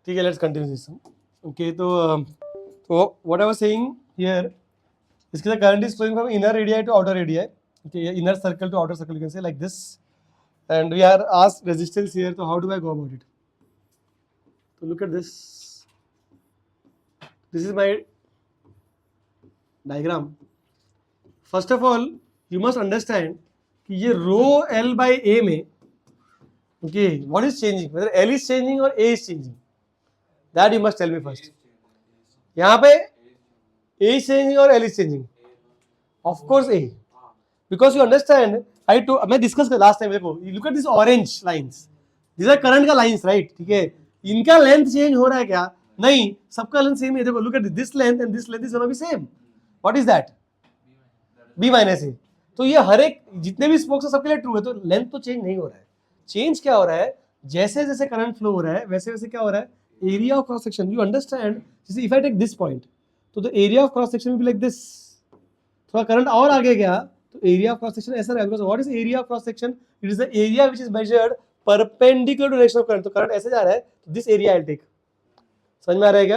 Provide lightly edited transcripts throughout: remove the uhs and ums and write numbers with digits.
ठीक है, let's continue this. Okay, तो what I was saying here, इसके current is flowing from inner radii to outer radii, okay, inner circle to outer circle, you can say like this, and we are asked resistance here, so how do I go about it? So look at this, this is my diagram. First of all you must understand कि ये रो L by A में, okay, what is changing, whether L is changing or A is changing, that you must tell me first. यहाँ पे A is changing or L is changing? Of course A, because you understand, मैं discuss कर last time, देखो you look at this orange lines, these are current का lines, right? ठीक है, इनका length change हो रहा है क्या? नहीं, सबका लेंथ सेम है. देखो, look at this length and this length is gonna be same. What is that? B minus A. तो ये हर एक जितने भी स्पोक्स है सबके लिए ट्रू है, तो लेंथ तो चेंज नहीं हो रहा है. चेंज क्या हो रहा है? जैसे जैसे करंट फ्लो हो रहा है वैसे वैसे क्या हो रहा है? Area of cross section. You understand, जैसे if I take this point, तो the area of cross section will be like this. थोड़ा करंट और आगे गया तो एरिया ऑफ क्रॉस सेक्शन ऐसा रहेगा. Because what is area of cross section? It is the area which is measured perpendicular to direction of current. तो current ऐसे जा रहा है, तो this area I will take. समझ में आ रहा है क्या?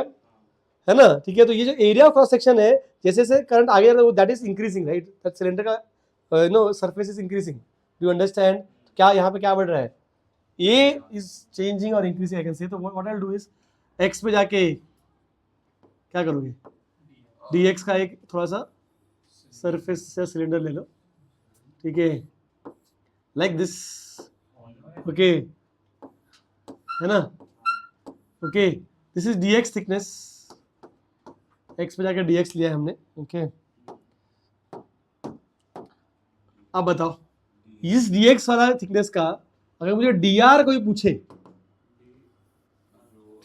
है ना? ठीक है, तो ये जो एरिया ऑफ क्रॉस सेक्शन है, जैसे जैसे करंट आगे जा रहा है, that is increasing, right? That cylinder का surface is increasing. Do understand? क्या यहाँ पे क्या बढ़ रहा है? ए इज चेंजिंग और इंक्रीजिंग, आई कैन से. तो what I will do is, X पे जाके क्या करोगे? dx का एक थोड़ा सा सरफेस से सिलेंडर ले लो, ठीक है, लाइक दिस. ओके, है ना? Okay, this is dx thickness. x पे जाकर dx लिया है हमने. ओके, अब बताओ इस dx वाला थिकनेस का अगर मुझे dr कोई पूछे,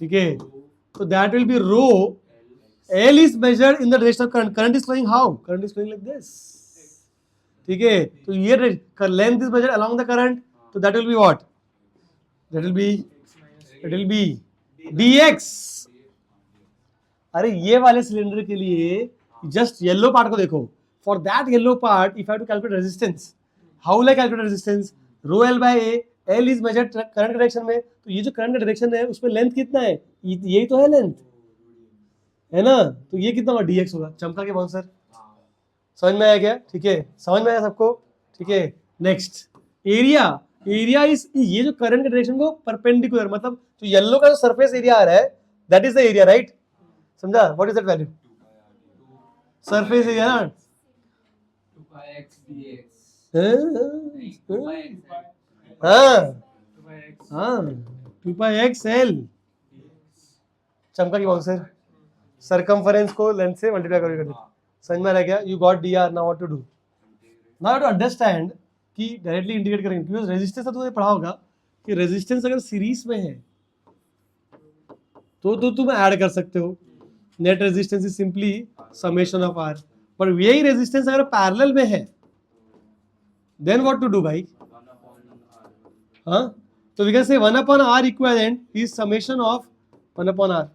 ठीक है, तो that will be rho. L is measured in the direction of current. Current is flowing how? Current is flowing like this. ठीक है, तो ये length is measured along the current, तो that will be what? That will be dx. अरे ये वाले cylinder के लिए जस्ट येलो पार्ट को देखो. For that yellow part if I to calculate resistance, how will I calculate resistance? Rho L by A. L is measured current direction में, तो ये जो करंट का डायरेक्शन है उसमें लेंथ कितना है? यही तो है लेंथ, है ना? तो ये कितना होगा? dx होगा. चमका के बाउंसर, समझ में आया क्या? ठीक है, समझ में आया सबको? ठीक है, नेक्स्ट एरिया. एरिया इज, ये जो करंट के डायरेक्शन को परपेंडिकुलर, मतलब तो येलो का जो सरफेस एरिया आ रहा है that is the area, right? समझा? What is that value? Surface area ना. 2x dx. हाँ, 2πxl. चमका की बाउंसर, सरकमफरेंस को लेंथ से मल्टीप्लाई करके कर दो. समझ में आ रहा क्या? You got dr. Now what to do? Now to understand कि डायरेक्टली इंटीग्रेट करेंगे, क्योंकि रेजिस्टेंस तो तुमने पढ़ा होगा कि रेजिस्टेंस अगर सीरीज में है तो तुम ऐड कर सकते हो. Net resistance is simply summation of r. पर यही रेजिस्टेंस अगर पैरेलल में है देन व्हाट टू डू भाई? हाँ, तो we can say 1/r equivalent is summation of 1/r,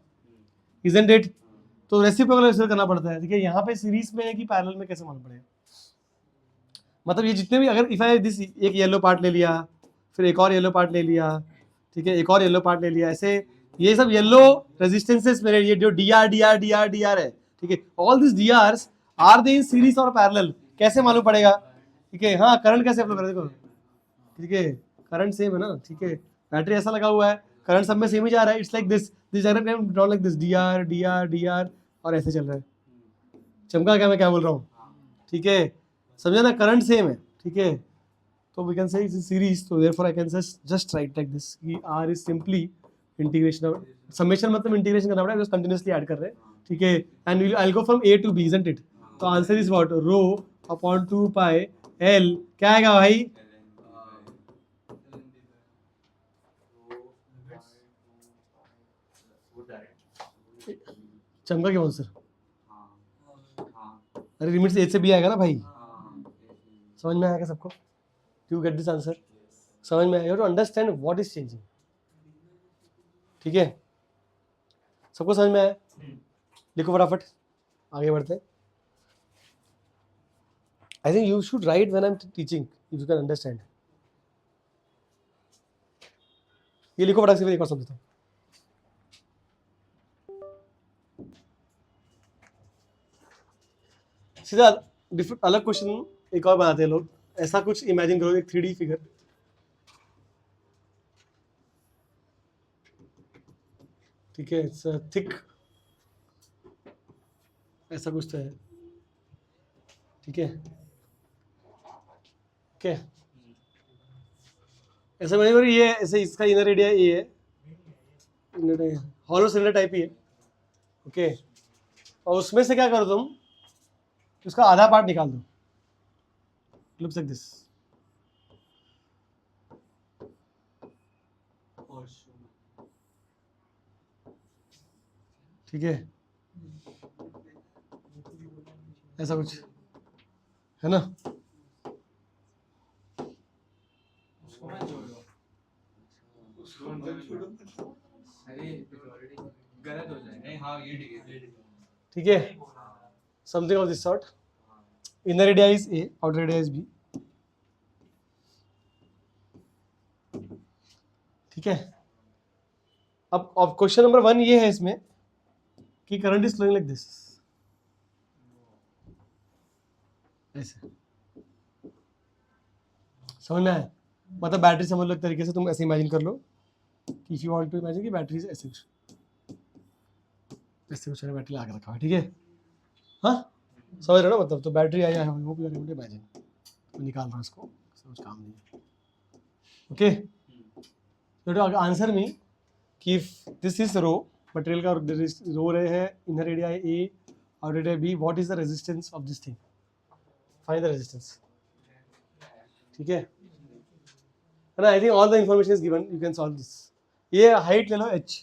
isn't it? तो रेसिप्रोकल करना पड़ता है. देखिए यहाँ पे सीरीज में है कि पैरेलल में, कैसे मालूम पड़ेगा? मतलब ये जितने भी, अगर इफ आई दिस एक येलो पार्ट ले लिया, फिर एक और येलो पार्ट ले लिया, ठीक है, एक और येलो पार्ट ले लिया, ऐसे ये सब येलो रेजिस्टेंसेस मेरे, ये जो dr है, ठीक है, all this drs are they in series और पैरेलल, कैसे मालूम पड़ेगा? ठीक है, हाँ, करंट कैसे अप्लाई करें? देखो, ठीक है, करंट सेम है ना, ठीक है, बैटरी ऐसा लगा हुआ है, करंट सब में सेम ही जा रहा है. It's like this diagram draw like this, dr और ऐसे चल रहा है. चमका क्या मैं क्या बोल रहा हूँ? ठीक है, समझा ना? करंट सेम है, ठीक है, तो we can say it's in series. तो therefore I can just write like this कि r is simply integration of summation, मतलब इंटीग्रेशन करना पड़ेगा, कंटिन्यूअसली ऐड कर रहे हैं. ठीक है, and I will go from a to b, isn't it? तो answer is what? Rho upon 2πl. क्या आएगा भाई? चमका क्यों आंसर? अरे लिमिट से a से b आएगा ना भाई. समझ में आएगा सबको? You get this answer? समझ में आएगा? To understand what is changing. ठीक है, सबको समझ में आया? लिखो फटाफट, आगे बढ़ते हैं. I think you should write when I am teaching, if you can understand. ये लिखो फटाफट से, एक और सब देता हूँ. सीधा डिफरेंट अलग क्वेश्चन एक और बनाते हैं लोग. ऐसा कुछ इमेजिन करो, एक 3D फिगर. ठीक है, इट्स थिक, ऐसा कुछ तो है. ठीक है, ओके. ऐसा मैंने बोला, ये ऐसे इसका इनर एरिया ये है, हॉलो सिलेंडर टाइप ही है. ओके, और उसमें से क्या करो तुम, उसका आधा पार्ट निकाल दो. Looks like this. ठीक है, ऐसा कुछ है ना. उसको मत जोड़ो. अरे गलत हो जाएगा. नहीं हाँ ये ठीक है. ठीक है, something of this sort. Inner area is A, outer area is B. ठीक है, अब क्वेश्चन नंबर 1 ये है इसमें कि current is flowing like this, ऐसे. समझ में आया? मतलब बैटरी समझ लो एक तरीके से, तुम ऐसे इमेजिन कर लो कि if you want to imagine कि बैटरी ऐसे कुछ बैटरी लगा के रखा है. ठीक है, हाँ समझ रहे हो ना, मतलब तो बैटरी आई है वो भी इमेजिन. मैं निकाल रहा हूँ इसको, कुछ काम नहीं है. ओके, तो आंसर मी कि if this is rho, material का रो रहे है, इनर एरिया है A, outer area B, what is the resistance of this thing, find the resistance. ठीक है ना, I think all the information is given, you can solve this. ये height ले लो h,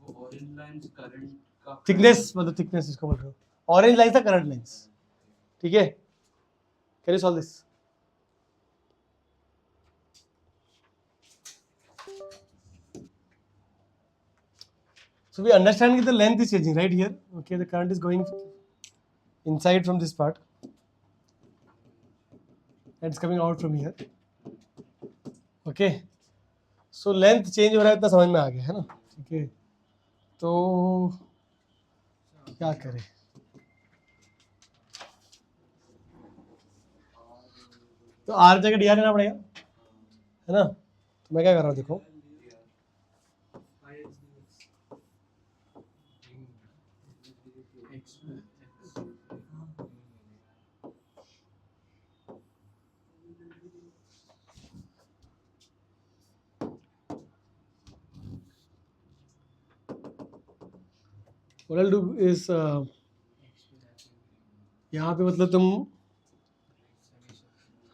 वो ऑरेंज लाइंस करंट का thickness, मतलब thickness इसको बोल रहे हो. Orange lines the current lines. ठीक है, can you solve this? So we understand that the length is changing right here. Okay, the current is going inside from this part and it's coming out from here. Okay, so length change हो रहा है, इतना समझ में आ गया है ना. ठीक है, तो क्या करें? तो आर जगह डी आर लेना पड़ेगा, है ना. तो मैं क्या कर रहा हूँ, देखो what I'll do is यहाँ पे मतलब तुम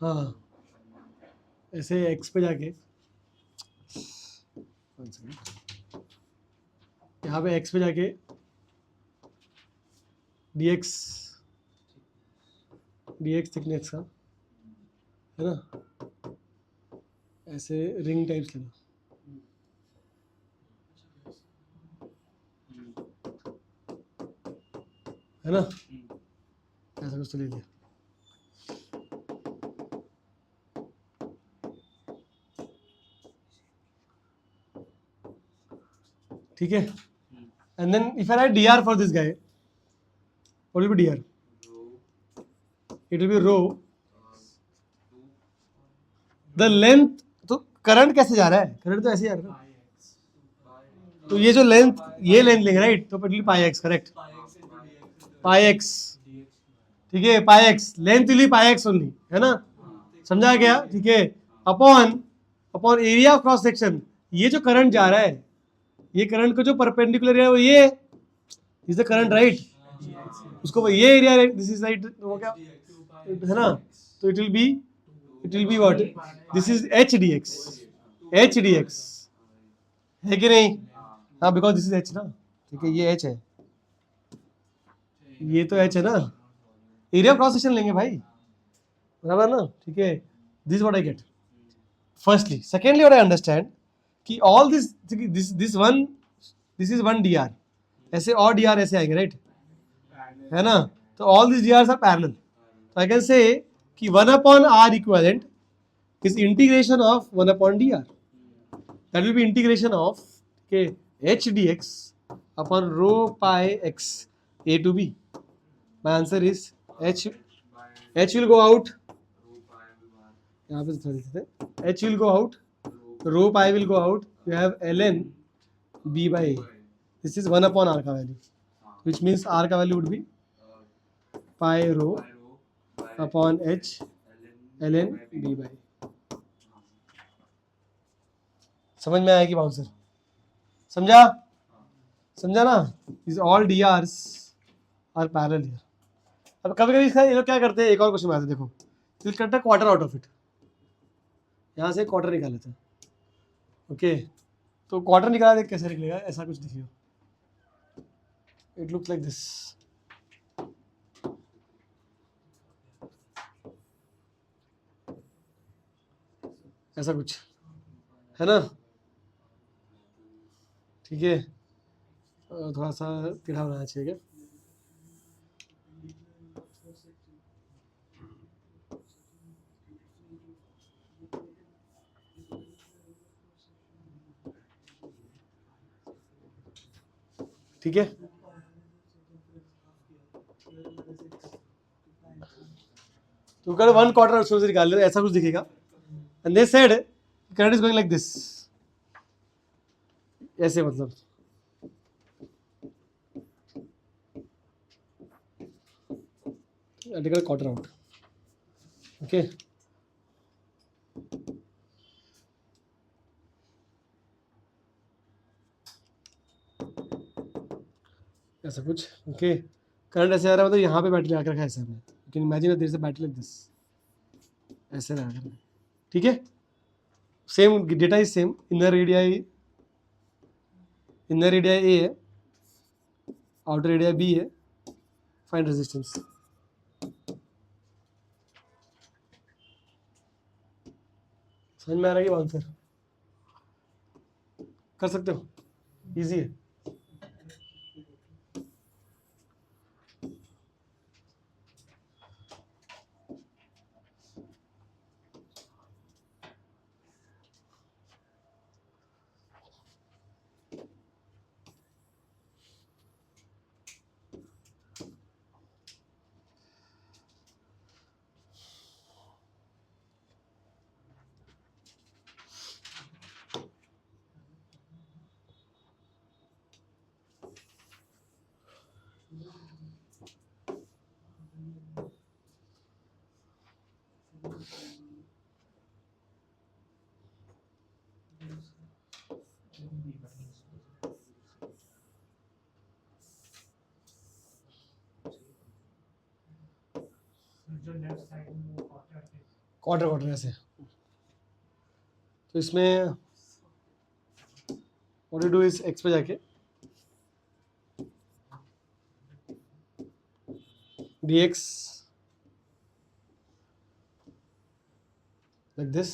हाँ ऐसे x पे जाके, यहाँ पे x पे जाके dx थिकनेस का, है ना, ऐसे रिंग टाइप्स लेना. है ना, ऐसा कुछ तो ले लिया. ठीक है, and then if I write dr for this guy, what will be dr? It will be rho. The length, तो करंट कैसे जा रहा है, करंट तो ऐसे जा रहा है. तो ये जो लेंथ, ये लेंथ लेंगे राइट, तो it will pi x, correct, pi x. ठीक है, पाई x, length will be pi x only, है ना, समझा गया. ठीक है, upon area of cross section. ये जो करंट जा रहा है, ये करंट को जो परपेंडिकुलर है वो ये इज द करंट राइट, उसको ये एरिया, दिस इज राइट, वो क्या है ना, तो it will be what, this is h dx है कि नहीं. हाँ, बिकॉज दिस इज h ना. ठीक है, ये h है, ये तो h है ना. एरिया क्रॉस सेक्शन लेंगे भाई, बराबर ना. ठीक है, this what I get firstly. Secondly what I understand कि all this is one dr, ऐसे और dr ऐसे आएंगे राइट, है ना. तो all this drs are parallel. तो आई कैन से कि 1/r equivalent is integration of 1/dr. That will be integration of h dx upon rho pi x a to b. My answer is H will go out. यहाँ पे थोड़ा देते थे H will go out, rho pi will go out. You have ln b by a. This is 1 upon r का value, which means r का value would be pi rho upon h ln b by a. समझ में आएगी bouncer? समझा? समझा ना? These all DRs are parallel here. अब कभी कभी इसका ये लोग क्या करते हैं, एक और क्वेश्चन में आते हैं, देखो फिर करता है क्वार्टर आउट ऑफ इट, यहाँ से क्वार्टर निकाल लेते हैं. ओके, तो क्वार्टर निकाला देख कैसे निकलेगा, ऐसा कुछ देखिए. It looks like this. ऐसा कुछ है ना, ठीक है. थोड़ा सा टेढ़ा बनाना चाहिए क्या? ठीक है. तो कर 1 क्वार्टर उसमें से निकाल ले, ऐसा कुछ दिखेगा. And they said current is going like this, ऐसे मतलब टेक क्वार्टर आउट. ओके, ऐसा कुछ. ओके, करंट ऐसे आ रहा है, मतलब यहाँ पे बैटरी आकर रखा है ऐसे हमने. You can imagine there is a battery like this, ऐसे लगा कर. ठीक है, same data is same. Inner area A है, आउटर एरिया बी है. Find resistance. समझ में आ रहा है कि आंसर कर सकते हो, इजी है. क्वार्टर ऐसे. तो इसमें what you do is X पे जाके dx like this,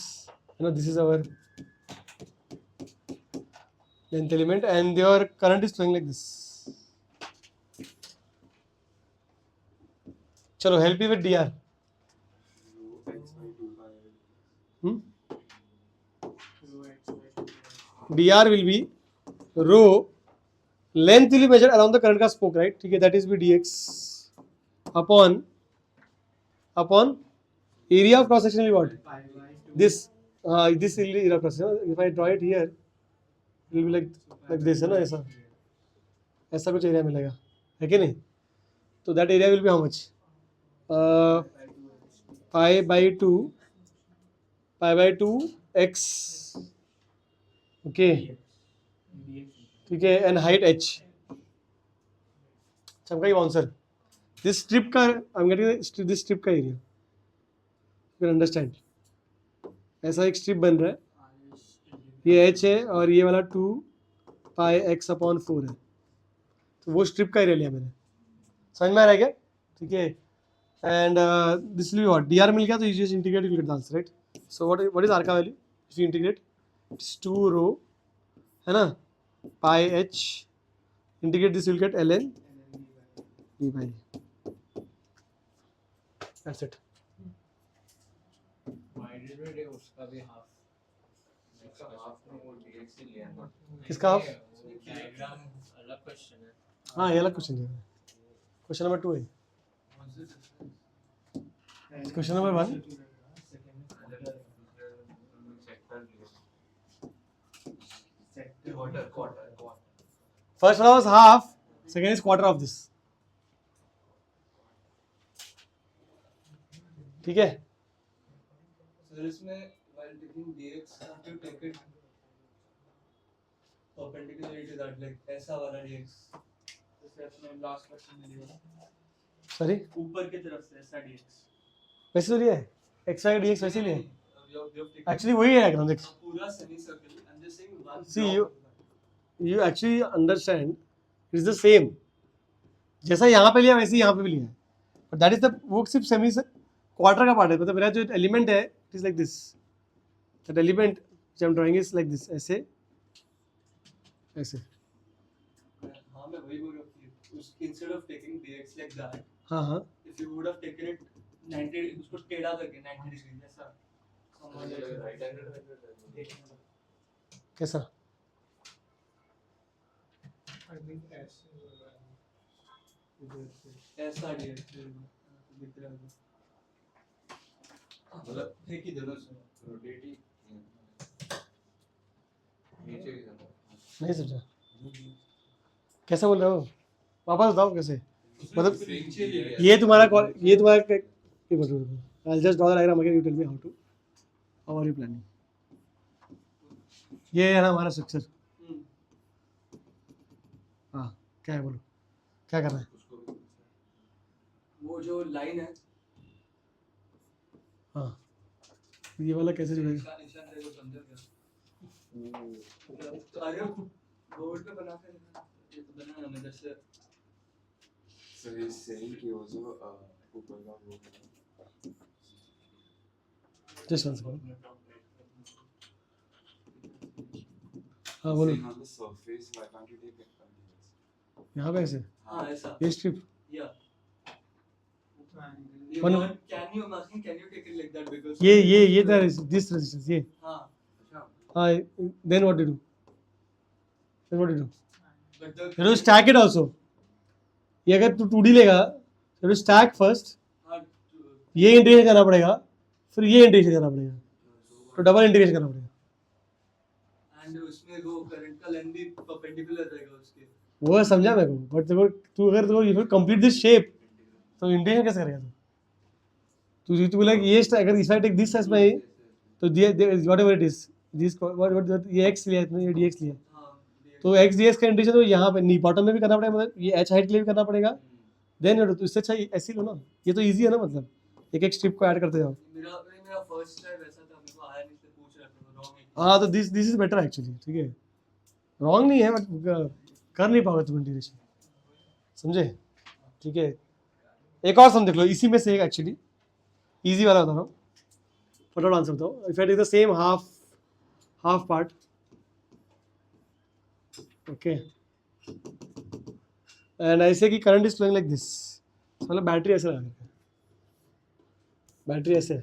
this is our length element and your current is flowing like this. चलो help me with dr. dr will be rho length will be measured around the current का spoke, right? ठीक है, that is be dx upon area of cross section will be what? This this will be area of cross section. If I draw it here, it will be like this, है ना, ऐसा कुछ area मिलेगा, है कि नहीं? तो that area will be how much? pi by 2 x. Okay, ठीक है, and height h. चमका ही आंसर. This strip का I'm getting this strip का एरिया. You can understand. ऐसा एक स्ट्रिप बन रहा है, ये h है और ये वाला 2 pi x upon 4 है. तो वो स्ट्रिप का एरिया लिया मैंने. समझ में आ रहा है क्या? ठीक है. And this will be what? dr मिल गया तो you just integrate, you will get the answer, right? So what is r का value? If you integrate, it's 2 rho, है ना, pi h, integrate this, you will get ln b by a. That's it. उसका भी half, इसका half में वो dx ही लिया ना. किसका हाफ? डायग्राम अलग क्वेश्चन है. हाँ, ये अलग क्वेश्चन है. क्वेश्चन नंबर 2 है. Question number 1. quarter. First one was half, second is quarter of this. ठीक है. So इसमें while taking dx, have to take it perpendicular to that, like ऐसा वाला dx. जैसे अपने last question में लिया. सॉरी, ऊपर की तरफ से ऐसा dx. वैसे तो लिया है. x y dx वैसे लिया है. We have taken Actually वही है डायग्राम देख. पूरा semicircle. I'm just saying one. See, you actually understand it is the same. जैसा यहाँ पे लिया वैसे यहाँ पे भी लिया है. But that is the वो सिर्फ सेमी क्वार्टर का पार्ट है. मतलब मेरा जो एलिमेंट है it is like this. That element which I am drawing is like this. ऐसे ऐसे. हाँ मैं वही बोल रहा हूँ कि instead of taking dx like that, हाँ हाँ. if you would have taken it 90 उसको टेढ़ा करके 90 डिग्री जैसा कैसा? ऐसा dx दिख रहा है मतलब एक ही दोनों से रोटेट ही नीचे की तरफ नहीं समझा. कैसा बोल रहे हो? वापस बताओ कैसे. मतलब ये तुम्हारा I'll just draw the diagram again. You tell me how are you planning? ये है ना हमारा स्ट्रक्चर. हाँ क्या है बोलो, क्या करना है? वो जो लाइन है हाँ ये वाला कैसे जुड़ेगा? निशान है वो समझ गया. अरे बोर्ड पे बना के ये तो बना है अंदर से. So he's saying कि वो जो ऊपर का वो Just one second. हाँ बोलो. saying on the surface why can't you take it? यहाँ पे ऐसे हाँ ऐसा ये स्ट्रिप. या One- can you take it like that because ये there is this resistance ये. हाँ हाँ then what do you do? but the You have to stack it also. ये अगर तू 2D लेगा you have to stack first. हाँ ये इंटीग्रेशन करना पड़ेगा, फिर ये इंटीग्रेशन करना पड़ेगा, तो डबल इंटीग्रेशन करना पड़ेगा. and उसमें वो करंट का लेंथ भी परपेंडिकुलर रहेगा उसके. वो समझा मेरे को. बट तू अगर यू कंप्लीट दिस शेप तो इंटीग्रेशन कैसे करेगा तू लाइक ये अगर if I take this as my तो whatever it is this what ये x लिया है, ये dx लिया है, हाँ तो x dx का इंटीग्रेशन तो यहाँ पे नी बॉटम में भी करना पड़ेगा. मतलब ये h हाइट के लिए भी करना पड़ेगा. देन तो इससे अच्छा ऐसे ही लो ना. ये तो इजी है ना. मतलब एक एक स्ट्रिप को ऐड करते जाओ. मेरा फर्स्ट ट्राई वैसा था. मेरे को आया नहीं से पूछ रहा था रॉन्ग है. हाँ तो दिस इज बेटर एक्चुअली. ठीक है, रॉन्ग नहीं है बट कर नहीं पाओगे तुम इंटीग्रेशन. समझे? ठीक है. एक और सम देख लो इसी में से एक एक्चुअली इजी वाला बता रहा हूँ. फटाफट आंसर बताओ. If I take the same half part, okay, and ऐसे कि current is flowing like this. मतलब बैटरी ऐसे लगा है, बैटरी ऐसे है,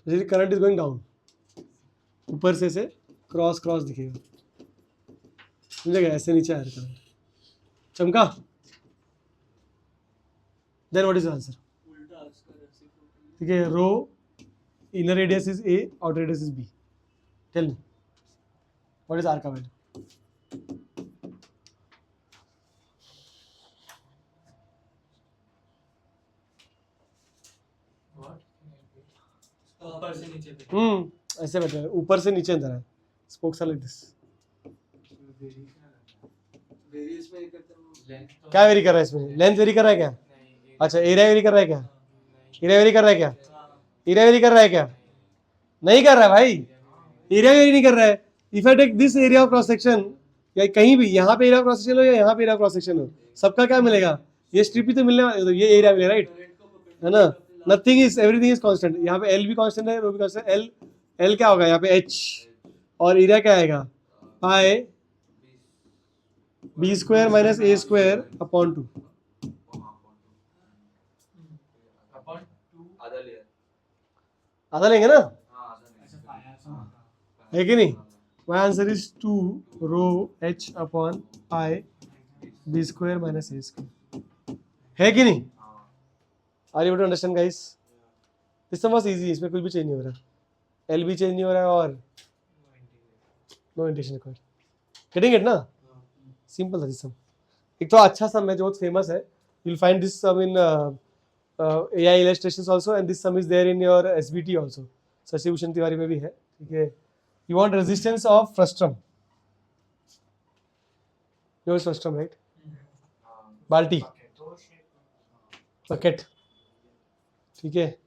तो करंट इज गोइंग डाउन. ऊपर से ऐसे क्रॉस दिखेगा. समझेगा? ऐसे नीचे आ रहा है. चमका. Then what is answer? उल्टा उसका ऐसे ठीक है. Rho inner radius is A, outer radius is B. Tell me what is R का वैल्यू? ऊपर से नीचे पे ऐसे बैठा है, ऊपर से नीचे अंदर है. Spokes are like this. Various में करता हूँ. क्या वेरी कर रहा है इसमें? लेंथ वेरी कर रहा है क्या? अच्छा एरिया वेरी कर रहा है क्या? एरिया वेरी कर रहा है क्या? एरिया वेरी कर रहा है क्या? नहीं कर रहा है भाई. एरिया वेरी नहीं कर रहा है. If I take this area of cross section, या कहीं भी यहाँ पे एरिया क्रॉस सेक्शन हो या यहाँ पे एरिया क्रॉस सेक्शन हो, सबका क्या मिलेगा? ये स्ट्रिप ही तो मिलने वाला. ये एरिया मिलेगा, राइट है ना? Nothing is everything is constant. यहाँ पे एल भी कांस्टेंट है, रो भी कांस्टेंट. एल क्या होगा यहाँ पे? एच. और एरिया क्या आएगा? Pi B square minus A square upon 2. आधा लेंगे ना, है कि नहीं? My answer is 2 rho H upon pi B square minus A square. है कि नहीं? Are you to understand guys? This sum was easy, इसमें कुछ भी चेंज नहीं हो रहा, एल भी चेंज नहीं हो रहा है और no integration required. Getting it ना? सिंपल था दिस सम. एक तो अच्छा सम है जो बहुत फेमस है. You will find this sum in AI illustrations also, and this sum is there in your SBT also. Shashi Bhushan Tiwari में भी है. ठीक है. You want resistance of frustum. You know frustum, right? बाल्टी, बकेट. ठीक है,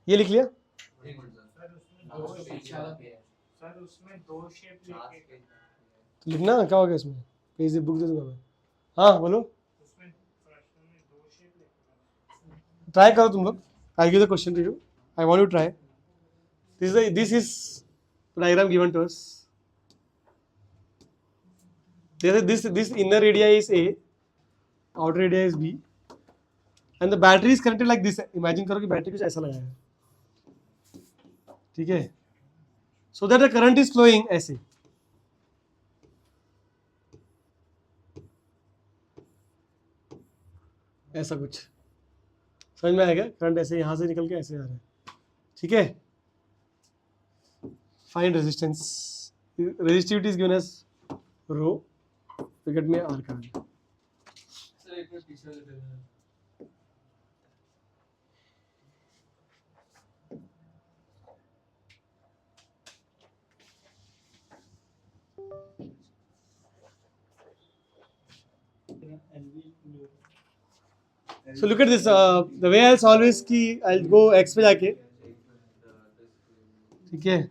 ये लिख लिया. एक मिनट सर, पीछे वाला पे है सर उसमें 2 शेप लेके तो लिखना क्या हो गया इसमें. पेज बुक दे दूंगा मैं. हाँ बोलो, उसमें प्रश्न में 2 शेप लेके ट्राई करो तुम लोग. I give the question to you, I want you try. This is diagram given to us. This inner radii is A, outer radii is B, and the battery is connected like this. Imagine करो कि battery कुछ ऐसा लगाया है. ठीक है, so that the current is flowing ऐसे. ऐसा कुछ समझ में आएगा. करंट ऐसे यहाँ से निकल के ऐसे आ रहा है. ठीक है. Find resistance. Resistivity is given as rho. विकेट में आर का. सर एक मिनट पीछे वाले पे है. So look at this. The way I'll solve is कि I'll go x पे जाके. ठीक है,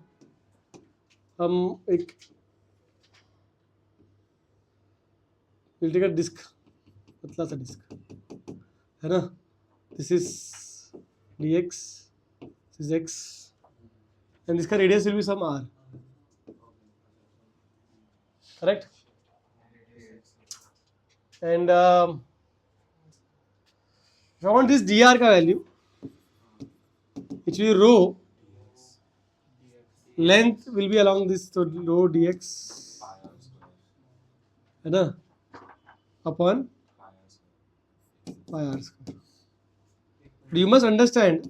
हम एक we'll take a disk, पतला सा डिस्क है ना. This is dx, this is x, and इसका radius will be some r. Correct? And if I want this dr का value, which will be rho, length will be along this, so rho dx है ना upon pi r square. You must understand,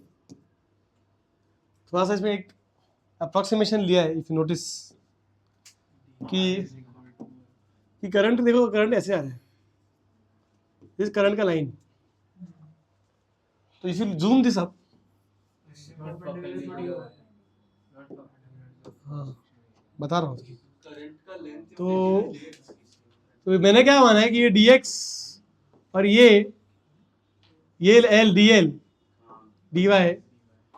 थोड़ा सा इसमें एक approximation लिया है. If you notice कि करंट देखो, करंट ऐसे आ रहा है. दिस करंट का लाइन. तो if you zoom this up, हाँ बता रहा हूँ. तो मैंने क्या माना है कि ये dx और ये l dl dy,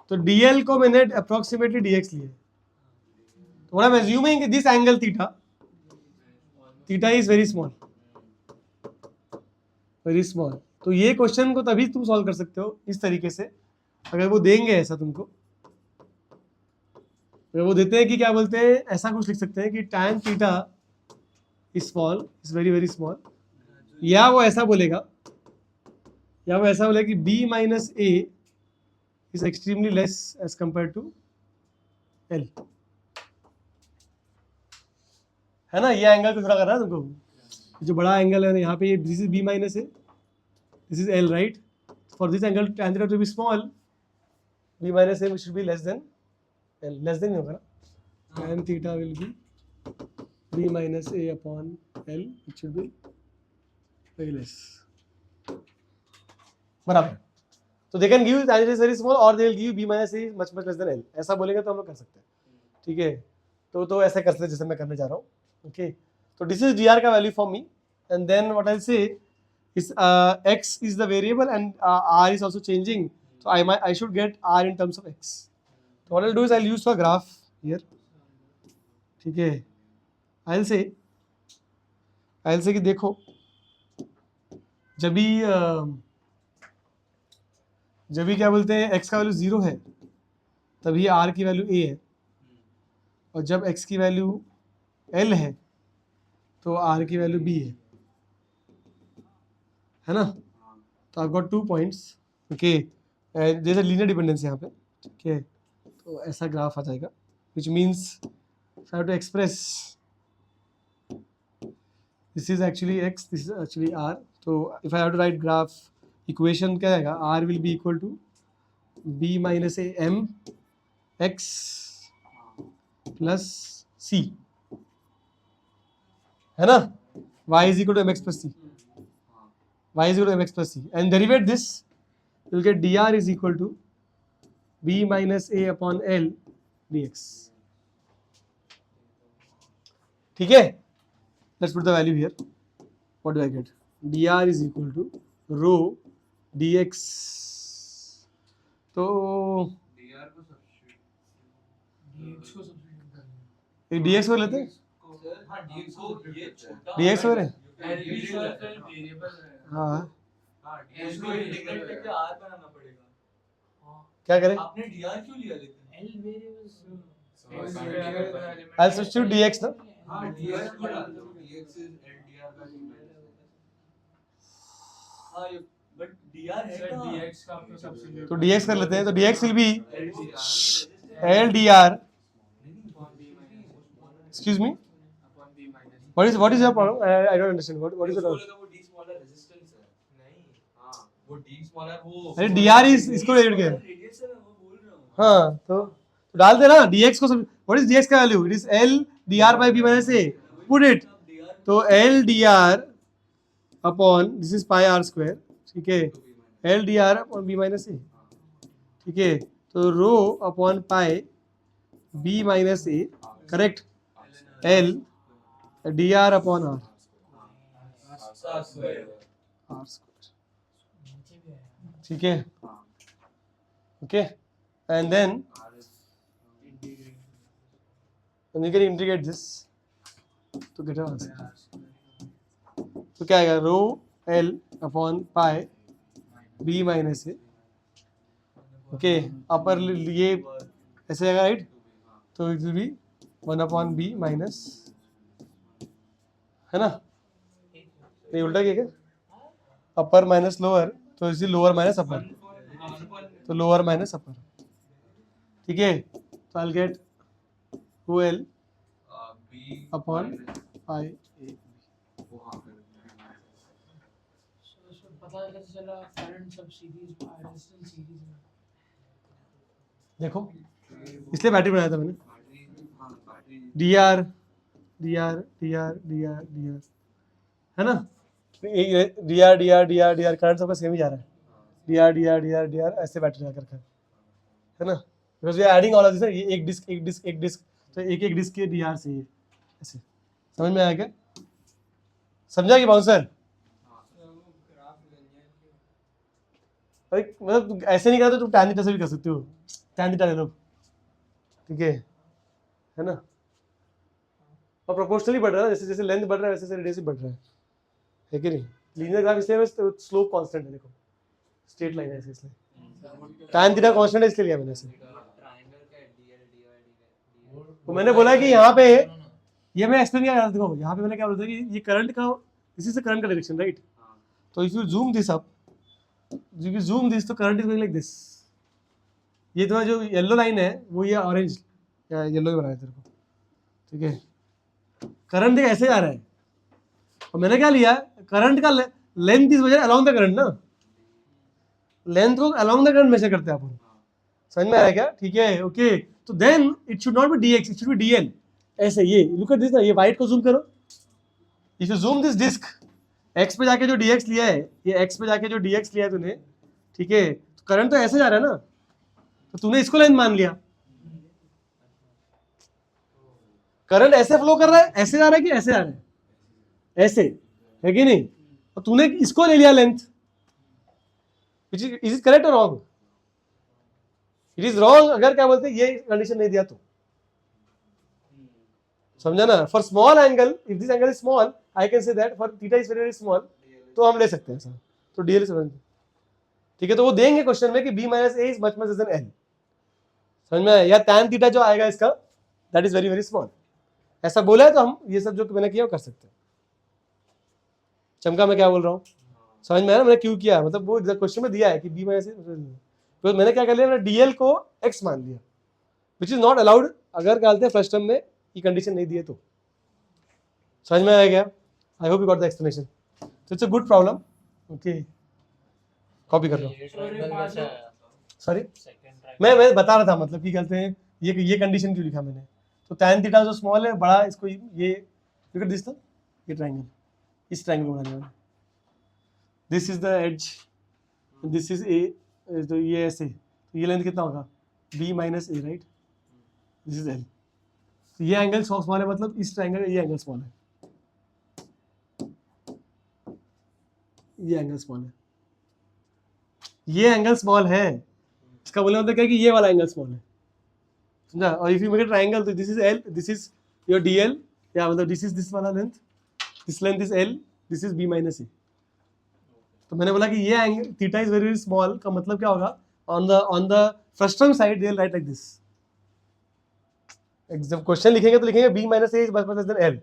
तो dl को मैंने अप्रोक्सीमेटली dx लिया. तो what I am assuming this angle theta is very small, very small. तो ये क्वेश्चन को तभी तुम सॉल्व कर सकते हो इस तरीके से, अगर वो देंगे ऐसा तुमको. अगर वो देते हैं कि क्या बोलते हैं, ऐसा कुछ लिख सकते हैं कि tan theta is small, is very very small. या वो ऐसा बोलेगा, कि b minus a is extremely less as compare to l. है ना. ये एंगल को थोड़ा करना है तुमको. जो बड़ा एंगल है यहाँ पे, this is b minus a, this is L, right? For this angle tan theta to be small, b minus a should be less than L. Less than नहीं होगा ना. Tan theta will be b minus a upon L, which should be very less. बराबर. तो they can give you tan theta is very small, or they will give you b minus a much much less than L. ऐसा बोलेंगे तो हम लोग कर सकते हैं. ठीक है. तो ऐसे कर सकते हैं जैसे मैं करने जा रहा हूँ. ओके. तो this is dr का value for me, and then what I'll say is x is the variable and r is also changing, so I should get r in terms of x. So what I'll do is I'll use a graph here. ठीक है. I'll say कि देखो, जब भी क्या बोलते हैं x का वैल्यू 0 है तभी r की वैल्यू a है, और जब x की वैल्यू l है तो r की वैल्यू b है ना. तो I've got 2 points. Okay. There is linear dependence यहाँ पे. ठीक है. तो ऐसा ग्राफ आ जाएगा, which means if I have to express, this is actually x, this is actually r. So if I have to write graph equation क्या आएगा, R will be equal to B minus A M X plus C, है ना, y is equal to mx plus c, y is equal to mx plus c, and derivate this, you will get dr is equal to b minus a upon l dx. ठीक है, let's put the value here. What do I get? dr is equal to rho dx. तो D R को substitute, dx को substitute कर एक dx को लेते हैं, हां डीएक्स को ये छोटा dx हो रहे हैं, एलबी सर फिर वेरिएबल है। हाँ हां डीएक्स को इंटीग्रेट करके आर बनाना पड़ेगा। क्या करें, आपने डीआर क्यों लिया लेकिन? L variables I'll substitute dx ना, हां डीआर को डाल दो, डीएक्स इज एलडीआर का हां ये बट डीआर है सर ना dx का आपको सब्स्टिट्यूट तो dx कर लेते हैं, तो dx will be LDR. Excuse me, upon b minus what is your problem? I don't understand. What is the problem? वो डी स्मॉलर रेजिस्टेंस है नहीं, हां वो डी स्मॉलर वो अरे dr is इसको ले के, रेडियस है मैं वो बोल रहा हूं। हाँ तो डाल दे ना dx को सब, what is dx का value, it is L dr by b minus a, put it, तो L dr upon this is pi r square, ठीक है, L dr upon b minus a, ठीक है, तो rho upon pi b minus a, correct, L dr upon r, r square, ठीक है, okay, and then when you can integrate this to get an answer, तो क्या आएगा, rho L upon pi b minus A, okay, upper ये ऐसे आएगा right, तो it will be 1 upon b minus, है ना, नहीं उल्टा क्या, अपर माइनस लोअर, तो इसी लोअर माइनस अपर, तो लोअर माइनस अपर, ठीक है, तो I will get OL B upon pi A, पता कैसे चला करंट सब सीरीज रेजिस्टेंस सीरीज में? देखो इसलिए बैटरी बनाया था मैंने, dr dr dr dr dr, है ना, dr dr dr dr current सबका सेम ही जा रहा है, dr dr dr dr ऐसे बैटरी लगा कर, है ना, because we are adding all of this, ये एक डिस्क एक डिस्क एक डिस्क, तो एक एक डिस्क के dr से ये ऐसे, समझ में आया क्या, समझा कि बाउंसर, अरे मतलब ऐसे नहीं करा तो तुम टैन थीटा से भी कर सकते हो, टैन थीटा ले लो, ठीक है ना, और प्रोपोर्शनली बढ़ रहा है, जैसे जैसे लेंथ बढ़ रहा है वैसे रेडियस भी बढ़ रहा है कि नहीं, लीनियर ग्राफ इसलिए स्लोप कांस्टेंट है, देखो स्ट्रेट लाइन है ऐसे, इसलिए टैन थीटा कांस्टेंट है इसलिए लिया मैंने ऐसे, तो मैंने बोला कि यहाँ पे ये मैं एक्सप्लेन किया, देखो यहाँ पे मैंने क्या बोला था कि ये करंट का, दिस इज द करंट का डायरेक्शन राइट, तो if you zoom this up, if you zoom this तो current is going like this, ये तुम्हारा जो येलो लाइन है वो ये ऑरेंज या येलो ही बनाया तेरे को, ठीक है, करंट देख ऐसे आ रहा है, और मैंने क्या लिया, करंट का लेंथ इस वजह अलोंग द करंट ना, लेंथ को अलोंग द करंट मेजर करते हैं अपन, समझ में आया क्या, ठीक है, ओके, तो then it should not be dx, it should be dl, ऐसे, ये लुक एट दिस ना, ये वाइट को जूम करो, if you zoom this disc, x पे जाके जो dx लिया है, ये x पे जाके जो dx लिया है तूने, ठीक है, तो करंट तो ऐसे जा रहा है ना, तो तूने इसको लेंथ मान लिया, करंट ऐसे फ्लो कर रहा है, ऐसे जा रहा है कि ऐसे जा रहा है, ऐसे है कि नहीं, और तूने इसको ले लिया लेंथ, इज इट करेक्ट और रॉन्ग, इट इज रॉन्ग अगर क्या बोलते हैं ये कंडीशन नहीं दिया तो, समझा ना, for small angle, if this angle is small I can say that, for theta is very very small, तो हम ले सकते हैं सर, तो डीएल समझ, ठीक है, तो वो देंगे क्वेश्चन में कि b minus A is much much then l, समझ में आया, या tan थीटा जो आएगा इसका that is very very small, ऐसा बोला है तो हम ये सब जो मैंने किया वो कर सकते हैं, चमका मैं क्या बोल रहा हूँ, समझ में आया ना, मैंने क्यों किया, मतलब वो क्वेश्चन में दिया है कि b माइनस ए, तो मैंने क्या कर लिया, मैंने डीएल को x मान लिया, विच इज नॉट अलाउड, अगर डालते हैं फर्स्ट टर्म में ये कंडीशन नहीं दिए तो, समझ में आया क्या, I hope you got the explanation, so it's a good problem, okay, copy कर लो. Sorry, सॉरी मैं बता रहा था मतलब कि कहते हैं ये कंडीशन क्यों लिखा मैंने. तो tan थीटा जो स्मॉल है बड़ा, इसको ये लुक एट दिस था, ये ट्रायंगल, इस ट्रायंगल बनाने वाला. This is the edge, this is A, तो ये ऐसे, तो ये लेंथ कितना होगा b minus A, right. This is l. तो ये एंगल स्मॉल है, मतलब इस ट्रायंगल ये एंगल स्मॉल है, ये एंगल स्मॉल है, ये एंगल स्मॉल है. इसका बोलने मतलब क्या है कि ये वाला एंगल स्मॉल है, समझा. और if you make a triangle, तो this is l, this is your dl, या मतलब दिस इज दिस वाला length, this length is l, this is b minus A. तो मैंने बोला कि ये angle theta is very small का मतलब क्या होगा, on the frustum side they will write like this. जब क्वेश्चन लिखेंगे तो लिखेंगे b माइनस ए इज बस लेस देन l.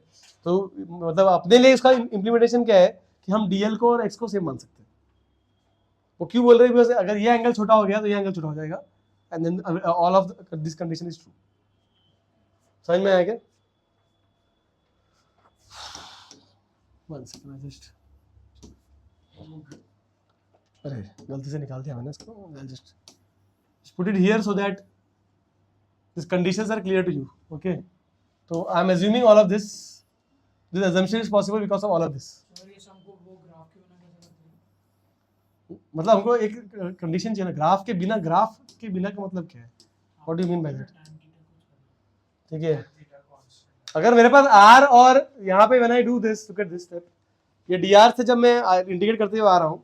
तो मतलब अपने लिए इसका इंप्लीमेंटेशन क्या है कि हम dl को और x को सेम मान सकते हैं. वो क्यों बोल रहे हैं, बिकॉज अगर ये एंगल छोटा हो गया तो ये एंगल छोटा हो जाएगा, and then all of this condition is true. समझ में आया क्या? वन सेकंड, आई जस्ट, अरे गलती से निकाल दिया मैंने इसको. I just put it here so that this conditions are clear to you. Okay, तो I am assuming all of this assumption is possible because of all of this. Sorry, हमको वो ग्राफ के बिना कैसे करते हैं? मतलब हमको एक कंडीशन चाहिए ना, ग्राफ के बिना का मतलब क्या है, what do you mean by that. ठीक है, अगर मेरे पास r और यहाँ पे when I do this, look at this step, ये dr से जब मैं इंटीग्रेट करते हुए आ रहा हूँ,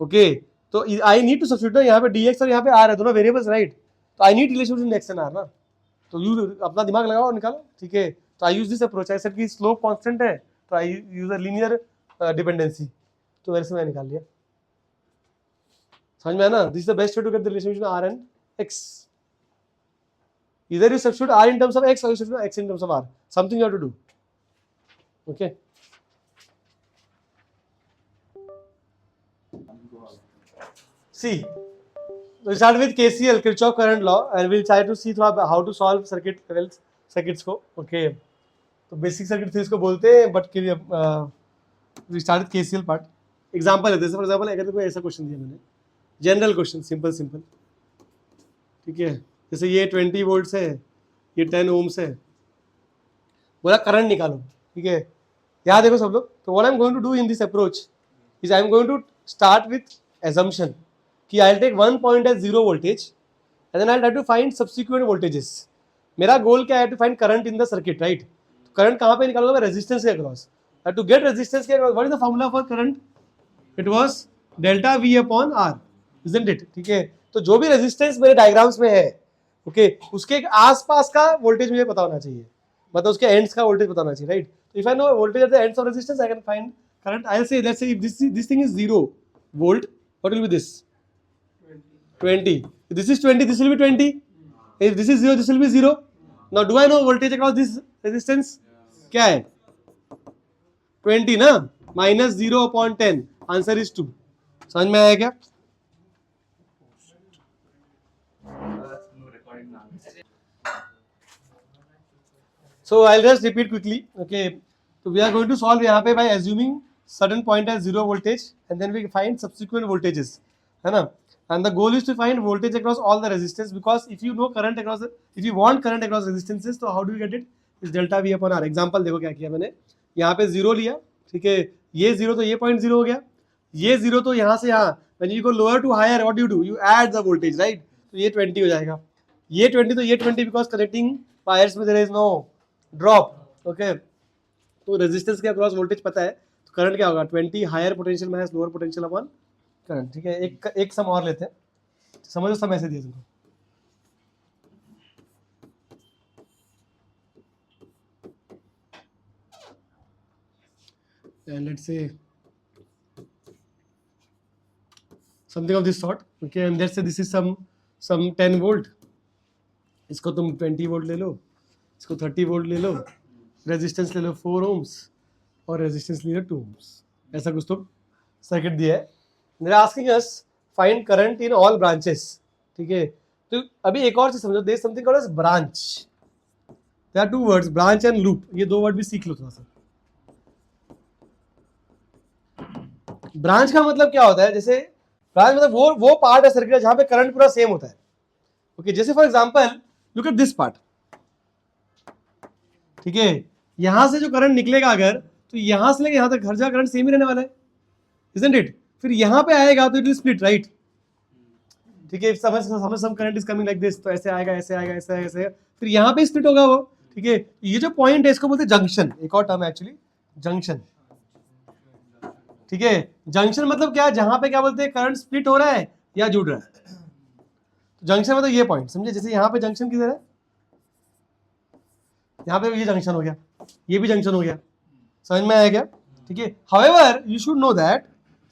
ओके, तो आई नीड टू सब्स्टिट्यूट यहाँ पे dx और यहाँ पे r है, दोनों वेरिएबल्स, राइट. तो I need relation between x and r ना. तो यू अपना दिमाग लगाओ और निकालो. ठीक है, तो I use this approach. I said कि स्लोप कांस्टेंट है, तो I use a linear dependency. तो वैसे मैंने निकाल लिया. समझ में आया ना? This is the best way to get the relation between r and x. Either you substitute r in terms of x or you substitute x in terms of r. Something you have to do. Okay. See, we'll start with KCL, Kirchhoff current law, and we'll try to see how to solve circuits को. Okay. तो basic circuit theories को बोलते हैं, but we start with KCL part. Example है, जैसे for example अगर कोई ऐसा क्वेश्चन दिया मैंने, जनरल क्वेश्चन, सिंपल, ठीक है, जैसे ये 20 वोल्ट है, ये 10 ओम्स है, बोला करंट निकालो. ठीक है, यहाँ देखो सब लोग. तो what I am going to do in this approach is I am going to start with assumption कि I will take one point as 0 voltage and then I will try to find subsequent voltages. मेरा गोल क्या है, to find current in the circuit, right. Current कहाँ पे निकालूंगा मैं, resistance के अक्रॉस. टू गेट रेजिस्टेंस के across, what is the formula for current, it was delta V upon R, isn't it. ठीक है, तो जो भी रेजिस्टेंस मेरे डायग्राम्स में है, ओके, उसके आसपास का वोल्टेज मुझे पता होना चाहिए, मतलब उसके एंड्स का वोल्टेज पता होना चाहिए, राइट. तो if I know voltage at the ends of resistance I can find current. I will say let's say if this thing is 0 volt, what will be this, 20. If this is 20, this will be 20. If this is 0, this will be 0. Now do I know voltage across this resistance? क्या है 20 ना, minus 0 upon 10, answer is 2. समझ में आया क्या? So I'll just repeat quickly. Okay, so we are going to solve यहाँ पे by assuming certain point as 0 voltage and then we find subsequent voltages, है ना. And the goal is to find voltage across all the resistance, because if you know current across, if you want current across resistances, तो how do you get it? Is delta V upon R. Example देखो क्या किया मैंने, यहाँ पे 0 लिया, ठीक है, ये 0 तो ये पॉइंट 0 हो गया, ये 0 तो यहाँ से यहाँ. When you go lower to higher, what do? You add the voltage, right? तो ये 20 हो जाएगा, ये 20 तो ये 20, because connecting wires में there is no drop. Okay, तो रेजिस्टेंस के अक्रॉस वोल्टेज पता है, तो करंट क्या होगा, 20 higher potential minus lower potential upon current. ठीक है, एक सम और लेते हैं, समझो सम ऐसे दिया तुमको. and let's say something of this sort. Okay, and let's say this is some 10 volt, इसको तुम 20 वोल्ट ले लो, इसको 30 वोल्ट ले लो, रेजिस्टेंस ले लो 4 ohms और रेजिस्टेंस ले लो 2 ohms. ऐसा कुछ तो सर्किट दिया है. They are asking us find current in all branches. ठीक है, तो अभी एक और चीज समझो, there is something called as branch. There are two words, branch and loop. ये दो वर्ड भी सीख लो थोड़ा सा. ब्रांच का मतलब क्या होता है, जैसे ब्रांच मतलब वो पार्ट है सर्किट जहां पे करंट पूरा सेम होता है. ओके, जैसे for example look at this part. ठीक है, यहां से जो करंट निकलेगा अगर, तो यहां से लेके यहां तक हर जगह करंट सेम ही रहने वाला है, इजंट इट. फिर यहां पे आएगा तो इट विल स्प्लिट, राइट. ठीक है, समझ sum current is coming like this, तो ऐसे आएगा ऐसे आएगा ऐसे आएगा ऐसे आएगा, फिर यहाँ पे स्प्लिट होगा वो. ठीक है, ये जो पॉइंट है इसको बोलते हैं जंक्शन. एक और टर्म है एक्चुअली, जंक्शन. ठीक है, जंक्शन मतलब क्या, जहां पे क्या बोलते हैं करंट स्प्लिट हो रहा है या जुड़ रहा है. तो जंक्शन मतलब ये पॉइंट समझे, जैसे यहाँ पे जंक्शन किधर है, यहाँ पे ये जंक्शन हो गया, ये भी जंक्शन हो गया. समझ में आया क्या. ठीक है, however you should know that,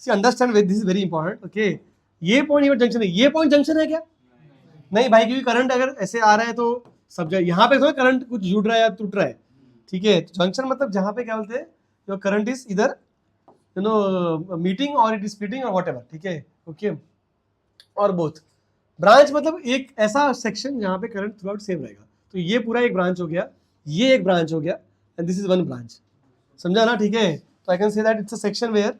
see understand this is very important. Okay, ये पॉइंट जंक्शन है, ये पॉइंट जंक्शन है क्या, नहीं भाई, क्योंकि करंट अगर ऐसे आ रहा है तो सब जगह यहाँ पे थोड़ा करंट कुछ जुड़ रहा है या टूट रहा है. ठीक है, जंक्शन मतलब जहां पे क्या बोलते हैं, योर करंट इज इधर यू नो मीटिंग और इट इज स्प्लिटिंग और व्हाटएवर. ठीक है, ओके, और बोथ. ब्रांच मतलब एक ऐसा सेक्शन जहां पे करंट थ्रू आउट सेम रहेगा. तो ये पूरा एक ब्रांच हो गया, ये एक ब्रांच हो गया, and this is one branch. समझा ना. ठीक है, तो I can say that it's a section where,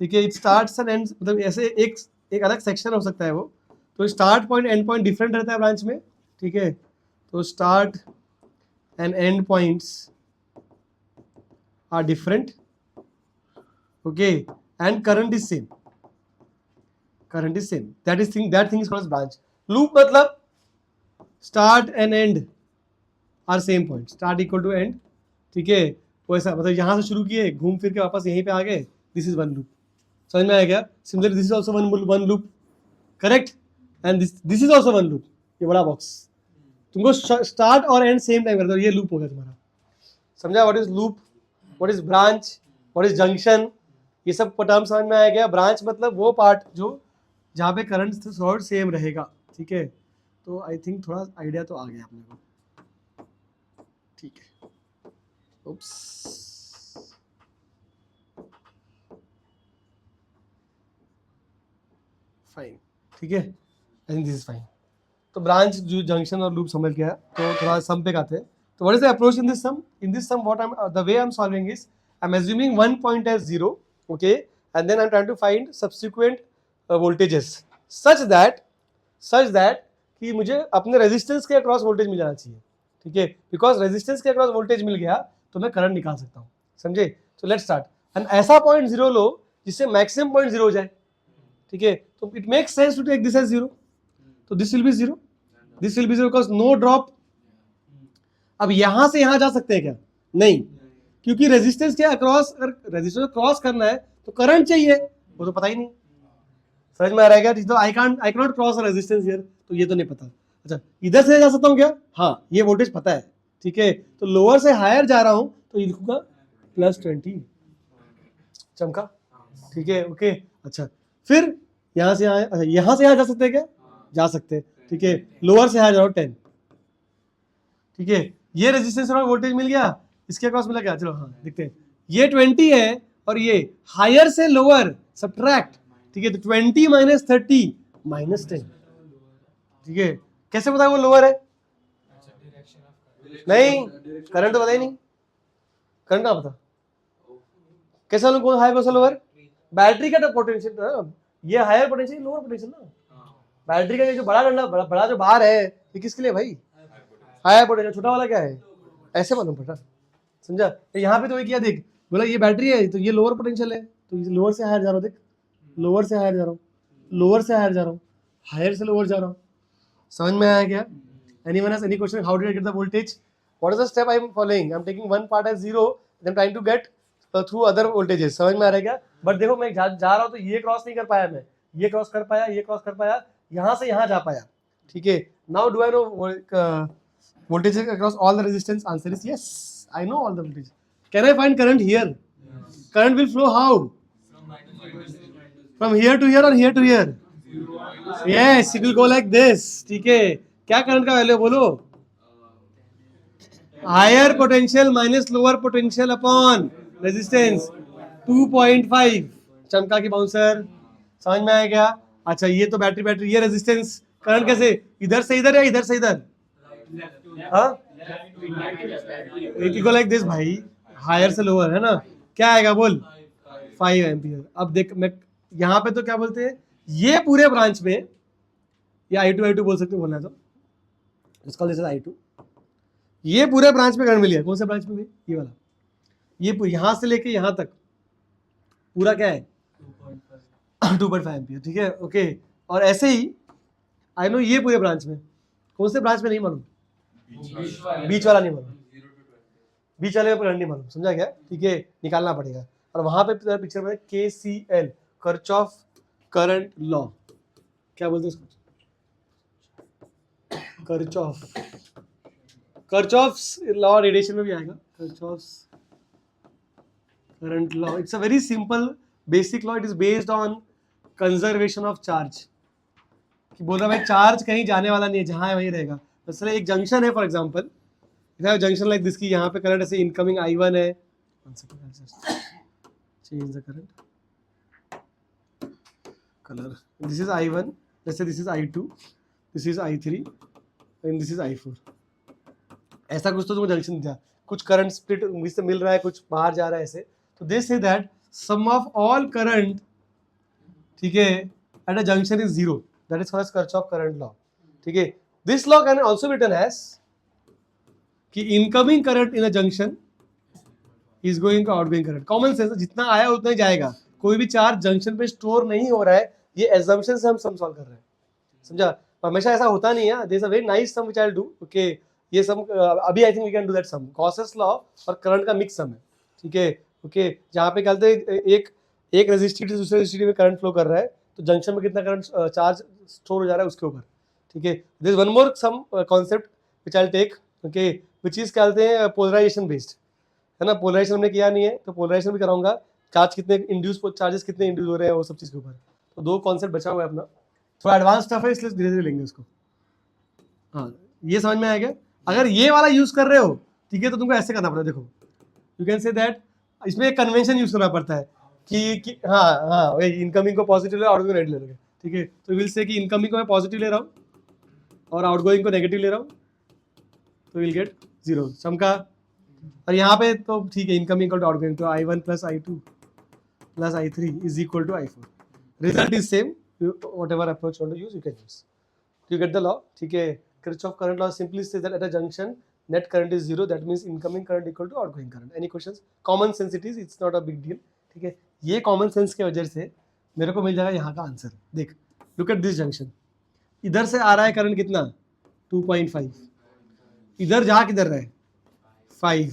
ठीक है, इट स्टार्ट्स एंड एंड्स, मतलब ऐसे एक अलग सेक्शन हो सकता है वो. तो start point end point different रहता है ब्रांच में. ठीक है, तो start and end points are different. Okay, and current is same, current is same, that thing is called as branch. Loop मतलब start and end are same point, start equal to end. ठीक है, वैसा मतलब यहाँ से शुरू किए, घूम फिर के वापस यहीं पे आ गए, दिस इज वन लूप. समझ में आया क्या. Similarly this is also one loop, correct, and this is also one loop. ये बड़ा बॉक्स तुमको स्टार्ट और एंड सेम टाइम कर दो, ये लूप हो गया तुम्हारा. समझा, what is loop, what is branch, what is junction, ये सब टर्म समझ में आया गया. ब्रांच मतलब वो पार्ट जो जहाँ पे करंट थ्रू सेम रहेगा. ठीक है, तो आई थिंक थोड़ा आइडिया तो आ गया अपने को. ठीक है, उप्स, फाइन. ठीक है, I think this is fine. तो ब्रांच जो जंक्शन और लूप समझ गया, तो थोड़ा सम पे आते हैं. तो what is the approach in this sum, what I am the way I am solving is I am assuming one point as zero. Okay, and then I am trying to find subsequent voltages such that कि मुझे अपने resistance के across voltage मिल जाना चाहिए. ठीक है, because resistance के across voltage मिल गया तो मैं करंट निकाल सकता हूँ. समझे. तो लेट्स स्टार्ट, एंड ऐसा पॉइंट जीरो लो जिससे मैक्सिमम पॉइंट जीरो हो जाए. ठीक है, तो it makes sense to take this as zero. तो this will be zero, this will be zero because no drop. अब यहां से यहां जा सकते हैं क्या, नहीं, क्योंकि रेजिस्टेंस के अक्रॉस, अगर रेजिस्टेंस क्रॉस करना है तो करंट चाहिए, वो तो पता ही नहीं. समझ में आ रहा है क्या. तो I cannot cross resistance here, तो ये तो नहीं पता. अच्छा, इधर से जा सकता हूँ क्या, हाँ, ये वोल्टेज पता है. ठीक है, तो लोअर से हायर जा रहा हूं तो ये लिखूंगा +20. चमका. ठीक है, ओके. अच्छा, फिर यहाँ से यहाँ जा सकते हैं क्या, जा सकते हैं. ठीक है, लोअर से हायर जा रहा हूँ 10. ठीक है, ये रेजिस्टेंस और वोल्टेज मिल गया, इसके अक्रॉस मिला क्या, चलो हाँ देखते हैं. ये 20 है और ये हायर से लोअर सब्ट्रैक्ट. ठीक है, तो 20 - 30 -10. ठीक है, कैसे पता वो लोअर है, नहीं, करंट तो पता ही नहीं, करंट का पता कैसा लो, कौन हायर कौन सा लोअर, बैटरी का पोटेंशियल, ये हायर पोटेंशियल लोअर पोटेंशियल ना. बैटरी का ये जो बड़ा डंडा बड़ा जो बार है, ये किसके लिए भाई, हायर पोटेंशियल. छोटा वाला क्या है, ऐसे मालूम पड़ा. समझा. तो यहाँ पे तो क्या देख, बोला ये बैटरी है तो ये लोअर पोटेंशियल है, तो लोअर से हायर जा रहा हूँ, देख, लोअर से हायर जा रहा हूँ, लोअर से हायर जा रहा हूँ, हायर से लोअर जा रहा हूँ. समझ में आया क्या. Anyone has any question, how did I get the voltage, what is the step I am following, I am taking one part as zero, then trying to get through other voltages. समझ में आ रहा है क्या. But देखो मैं जा रहा हूँ तो ये क्रॉस नहीं कर पाया, मैं ये क्रॉस कर पाया, ये क्रॉस कर पाया, यहाँ से यहाँ जा पाया. ठीक है, now do I know voltages across all the resistance, answer is yes, I know all the voltage. Can I find current here, current will flow how, from here to here or here to here, yes, it will go like this. ठीक है, क्या current का value बोलो, higher potential minus lower potential upon resistance 2.5. चमका की bouncer. समझ में आया क्या. अच्छा, ये तो बैटरी, ये रेजिस्टेंस, करंट कैसे, इधर से इधर या इधर से इधर, हाँ, इट इक्वल लाइक दिस भाई, हायर से लोअर है ना. क्या आएगा बोल, 5 एम्पियर। अब देख मैं यहाँ पे तो क्या बोलते हैं, ये पूरे ब्रांच में, या I2 बोल सकते हो बोलना है तो, इसका दिस इज I2, ये पूरे ब्रांच में करंट मिल गया। कौन से ब्रांच में भी? ये वाला, ये यहाँ से लेके यहाँ तक पूरा क्या है 2.5 एम्पियर, ठीक है ओके। और ऐसे ही आई नो ये पूरे ब्रांच में, कौन से ब्रांच में नहीं मालूम, बीच वाला नहीं मालूम, बीच वाले में करंट नहीं मालूम, समझा क्या, ठीक है निकालना पड़ेगा। और वहां पे पिक्चर में KCL, कर्चॉफ करंट लॉ, क्या बोलते हैं उसको, कर्चॉफ्स लॉ रेडिएशन में भी आएगा, Kirchhoff's current law. It's a very simple basic law, it is based on conservation of charge, कि बोल रहा भाई चार्ज कहीं जाने वाला नहीं है, जहां है वहीं रहेगा। जैसे एक जंक्शन है for example, junction like this की, यहाँ पे करंट ऐसे इनकमिंग I1 है, change the current colour, this is I1, जैसे this is I2, this is I3 and this is I4, ऐसा कुछ तो तुमको जंक्शन दिया, कुछ करंट स्प्लिट से मिल रहा है, कुछ बाहर जा रहा है ऐसे। तो they say that sum of all current, ठीक है, at a junction is zero, that is called as Kirchhoff current law, ठीक है। This law can also be written as कि incoming current in a junction is going to outgoing current. Common sense, जितना आया उतना ही जाएगा, कोई भी charge junction पे स्टोर नहीं हो रहा है, ये एजम्पशन से हम सम सॉल्व कर रहे हैं, समझा। हमेशा ऐसा होता नहीं है, there is a very nice sum which I will do, okay. ये सम अभी I think we can do that sum, Gauss's law और करंट का मिक्स सम है, ठीक है ओके। जहाँ पे कहते हैं एक रेजिस्टिव से दूसरे रेजिस्टिव में करंट फ्लो कर रहा है, तो जंक्शन में कितना करंट चार्ज स्टोर हो जा रहा है उसके ऊपर, ठीक है। There is one more sum concept which I will take, okay, which is कहते हैं पोलराइजेशन बेस्ड, है ना। पोलराइजेशन हमने किया नहीं है, तो पोलराइजेशन भी कराऊंगा, चार्ज कितने इंड्यूस, चार्जेस कितने इंड्यूस हो रहे हैं, वो सब चीज़ के ऊपर। तो 2 कॉन्सेप्ट बचा हुआ है अपना, थोड़ा एडवांस स्टफ है, इसलिए धीरे धीरे लेंगे उसको। हाँ, ये समझ में आ गया। अगर ये वाला यूज कर रहे हो, ठीक है, तो तुमको ऐसे करना पड़ता है, देखो यू कैन से दैट, इसमें एक कन्वेंशन यूज करना पड़ता है कि हाँ वही, इनकमिंग को पॉजिटिव ले, आउटगोइंग नेगेटिव ले लोगे, ठीक है। तो विल से कि इनकमिंग को मैं पॉजिटिव ले रहा हूँ और आउटगोइंग को नेगेटिव ले रहा हूँ, तो विल गेट जीरो सम का। और यहाँ पे तो ठीक है, इनकमिंग टू आउटगोइंग, तो I1 plus I2 plus I3 is equal to I4, result is same, whatever approach want to use you can use, you get the law, ठीक है। Kirchhoff current law simply says that at a junction net current is zero, that means incoming current equal to outgoing current. Any questions? Common sense it is, it's not a big deal, ठीक है। ये common sense के वजह से मेरे को मिल जाएगा यहाँ का आंसर। देख, लुक एट दिस जंक्शन, इधर से आ रहा है करंट कितना 2.5, इधर जा किधर रहा है 5,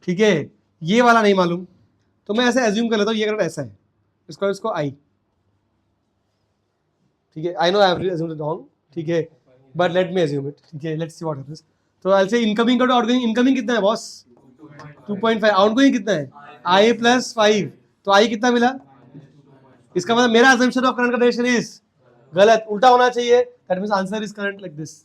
ठीक है। ये वाला नहीं मालूम, तो मैं ऐसे एज्यूम कर लेता हूँ ये करंट ऐसा है, इसको I, ठीक है। I know I have assumed it wrong, ठीक है, but let me assume it, ठीक है, लेट्स सी व्हाट हैपेंस। तो आई विल से इनकमिंग का टू आउटगोइंग, इनकमिंग कितना है बॉस 2.5, आउटगोइंग कितना है I प्लस 5, तो I कितना मिला, इसका मतलब मेरा अजम्पशन ऑफ करंट का डायरेक्शन इज गलत, उल्टा होना चाहिए, that means answer is current like this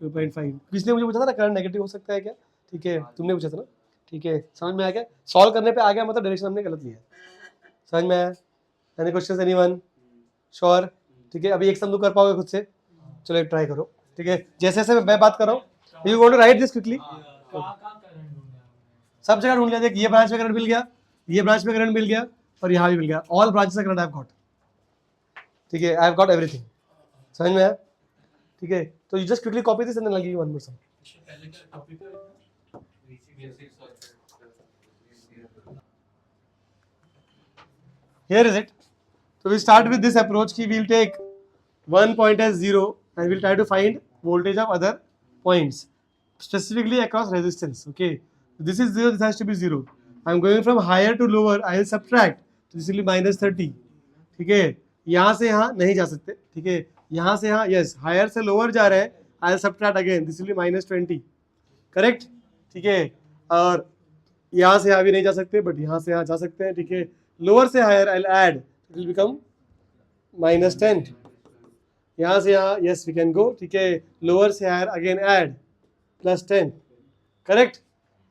2.5। पिछले मुझे पूछा था ना करंट नेगेटिव हो सकता है क्या, ठीक है, तुमने पूछा था ना, ठीक है, समझ में आ गया, सॉल्व करने पे आ गया, मतलब डायरेक्शन हमने गलत लिया, समझ में आया। एनी क्वेश्चंस एनीवन, श्योर, ठीक है। अभी एक सम कर पाओगे खुद से, चलो एक ट्राई करो, ठीक है। जैसे जैसे मैं बात कर रहा हूँ, you want to write this quickly, सब जगह ढूंढ लिया, देख ये ब्रांच में करंट मिल गया, ये ब्रांच में करंट मिल गया, और यहाँ भी मिल गया, ऑल ब्रांचेस में करंट आई हैव गॉट, ठीक है, आई हैव गॉट एवरीथिंग, समझ में आया, ठीक है। तो you just quickly copy this and then I give you one more sum. Here is it. So we start with this approach कि we'll take one point as zero and we'll try to find voltage of other points, specifically across resistance. Okay, this is zero, this has to be zero. I'm going from higher to lower. I will subtract. So this will be minus 30. ठीक है, यहाँ से यहाँ नहीं जा सकते, ठीक है, यहाँ से यहाँ yes, higher से lower जा रहे हैं, I will subtract again. This will be minus 20. Correct? ठीक है, और यहाँ से यहाँ भी नहीं जा सकते, but यहाँ से यहाँ जा सकते हैं, ठीक है। लोअर से higher I will add, it will become minus 10, यहाँ से यहाँ यस वी कैन गो, ठीक है। लोअर से higher again add plus 10, correct.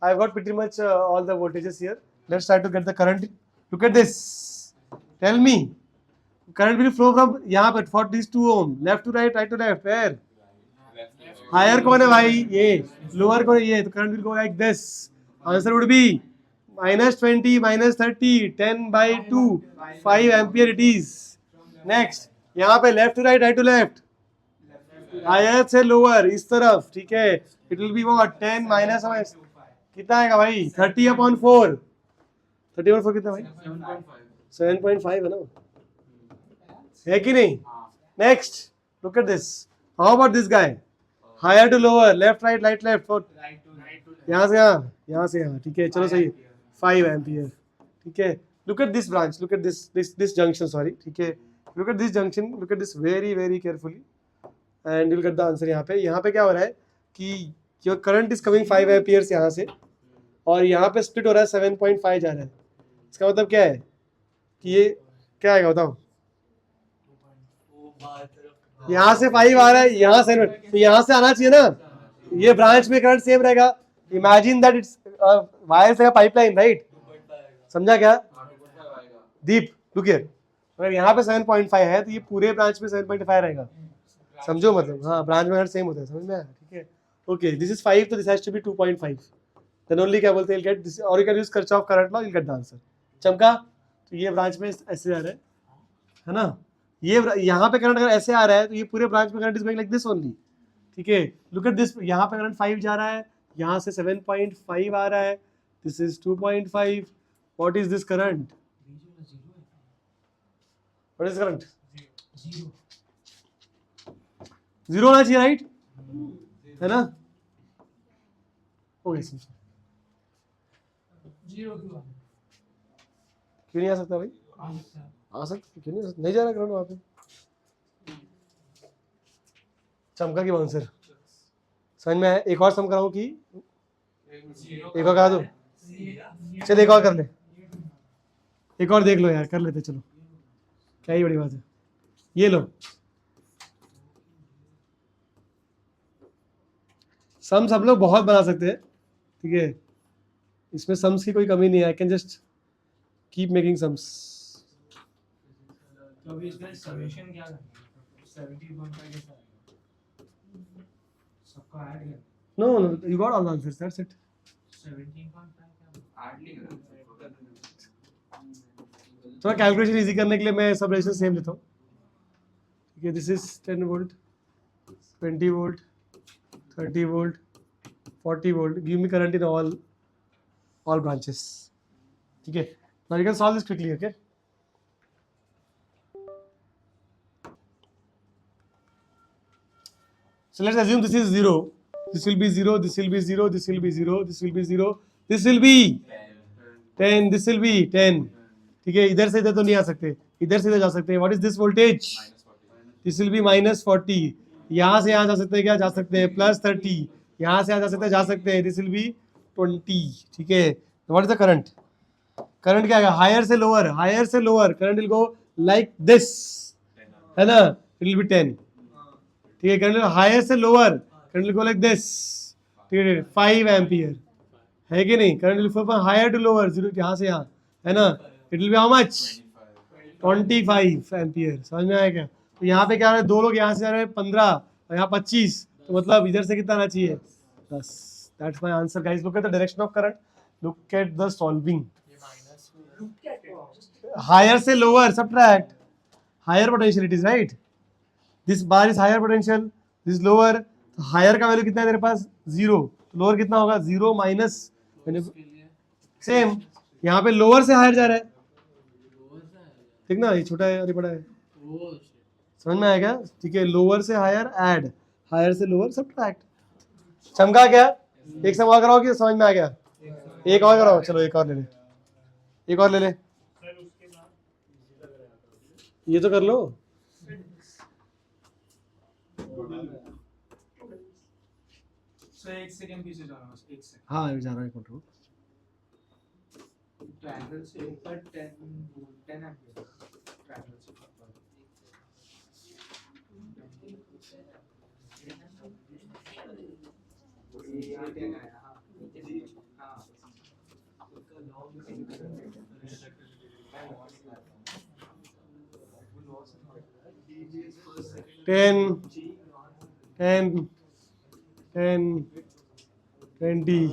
I have got pretty much all the voltages here, let's try to get the current. Look at this, tell me current will flow from यहाँ पे for this 2 ohm, left to right left, where higher कौन है भाई, ये lower कौन है, ये, तो current will go like this, answer would be -20 -30 10 by 2 5 ampere it is. Next यहाँ पे left to right left, higher से लोअर इस तरफ, ठीक है. It will be what 10 minus कितना आएगा भाई 30/4. 30/4 कितना भाई 7.5 है ना, है कि नहीं. Next look at this. How about this guy, higher to lower left right left, यहाँ से यहाँ से यहाँ, ठीक है. चलो सही है 5 एम्पियर, ठीक है. Look at this branch, look at this junction, sorry, ठीक है. Look at this junction, look at this very very carefully and you will get the answer. यहाँ पे क्या हो रहा है कि your current is coming 5 amperes यहाँ से और यहाँ पे स्प्लिट हो रहा है 7.5 जा रहा है. इसका मतलब क्या है कि ये क्या आएगा बताओ. यहाँ से 5 आ रहा है, यहाँ से तो यहाँ से आना चाहिए ना. ये ब्रांच में करंट सेम रहेगा. इमेजिन दैट इट्स वायर से पाइपलाइन, राइट. समझा क्या दीप. लुक हियर, अगर यहाँ पे 7.5 है तो ये पूरे ब्रांच में 7.5 रहेगा. समझो मतलब, हाँ ब्रांच में करंट सेम होता है, समझ में आया, ठीक है. ओके दिस इज 5 तो this has to be 2.5. Then only क्या बोलते हैं गेट दिस, और you can use Kirchhoff current law, you get the answer. चमका. तो ये ब्रांच में ऐसे आ रहा है ना. ये यहाँ पे करंट अगर ऐसे आ रहा है तो ये पूरे ब्रांच में current is going like this only, ठीक है. लुक एट दिस, यहाँ पे करंट 5 जा रहा है, यहाँ से 7.5 आ रहा है, this is 2.5. What is this current, what is current. 0 होना चाहिए, राइट, है ना. ओके क्यों नहीं आ सकता भाई, आ सकता क्यों नहीं, नहीं जा रहा करंट वहाँ पे. चमका की आंसर समझ में आया. एक और सम कराऊं कि एक और करा दो. चल एक और कर ले, एक और देख लो यार, कर लेते चलो, क्या ही बड़ी बात है. ये लो सम सब लोग बहुत बना सकते हैं, ठीक है. इसमें सम्स की कोई कमी नहीं है. आई can just keep making sums. तो अभी इसका समेशन क्या करना है, 70.5 कैसा आएगा, सबका ऐड करना. No, you got all the answers, that's it. 17.5 क्या थोड़ा कैलकुलेशन इजी करने के लिए मैं सब रेजिस्टेंस सेम लेता हूँ, ठीक है. This is 10 volt, 20 volt, 30 volt, 40 volt. Give me current in all branches, ठीक है. Now you can solve this quickly, okay. So let's assume this is 0. This will be 0, this will be 0, this will be 0, this will be 0, this will be 10, this will be 10, ठीक है. इधर से इधर तो नहीं आ सकते, इधर से इधर जा सकते हैं. What is this voltage, this will B -40. यहाँ से यहाँ जा सकते हैं, क्या जा सकते हैं +30. यहाँ से यहाँ जा सकते हैं, जा सकते हैं. दिस विल बी 20, ठीक है. What is the current, current क्या आएगा हायर से लोअर, हायर से lower current will go like this, है ना. इट विल बी 10, ठीक है. करंट हायर से lower current will go like this, ठीक है. 5 एम्पियर है कि नहीं. Current will flow from higher to lower, 0 यहाँ से यहाँ, है ना. It will be how much 25 ampere. समझ में आया क्या. तो यहाँ पे क्या आ रहा है, दो लोग यहाँ से आ रहे हैं 15 और यहाँ 25, तो मतलब इधर से कितना आना चाहिए 10. That's my answer guys. Look at the direction of current, look at the solving. Higher से lower subtract, higher potential it is, right. This bar is higher potential, this lower. तो हायर का वैल्यू कितना है तेरे पास 0, lower कितना होगा 0 minus same. यहाँ पे लोअर से हायर जा रहा है, ठीक ना. ये छोटा है और ये बड़ा है, समझ में आया क्या, ठीक है. लोअर से हायर ऐड, हायर से लोअर सब्ट्रैक्ट. चमका क्या, एक सम और कराओ कि समझ में आ गया. एक और कराओ, चलो एक और ले ले, एक और ले ले. ये तो कर लो. एक सेकंड पीछे जाना, बस एक सेकंड. हाँ अभी जा रहा है कंट्रोल. ट्रायंगल से ऊपर 10 एम्पीयर ट्रायंगल से ऊपर. टेन 10, 20,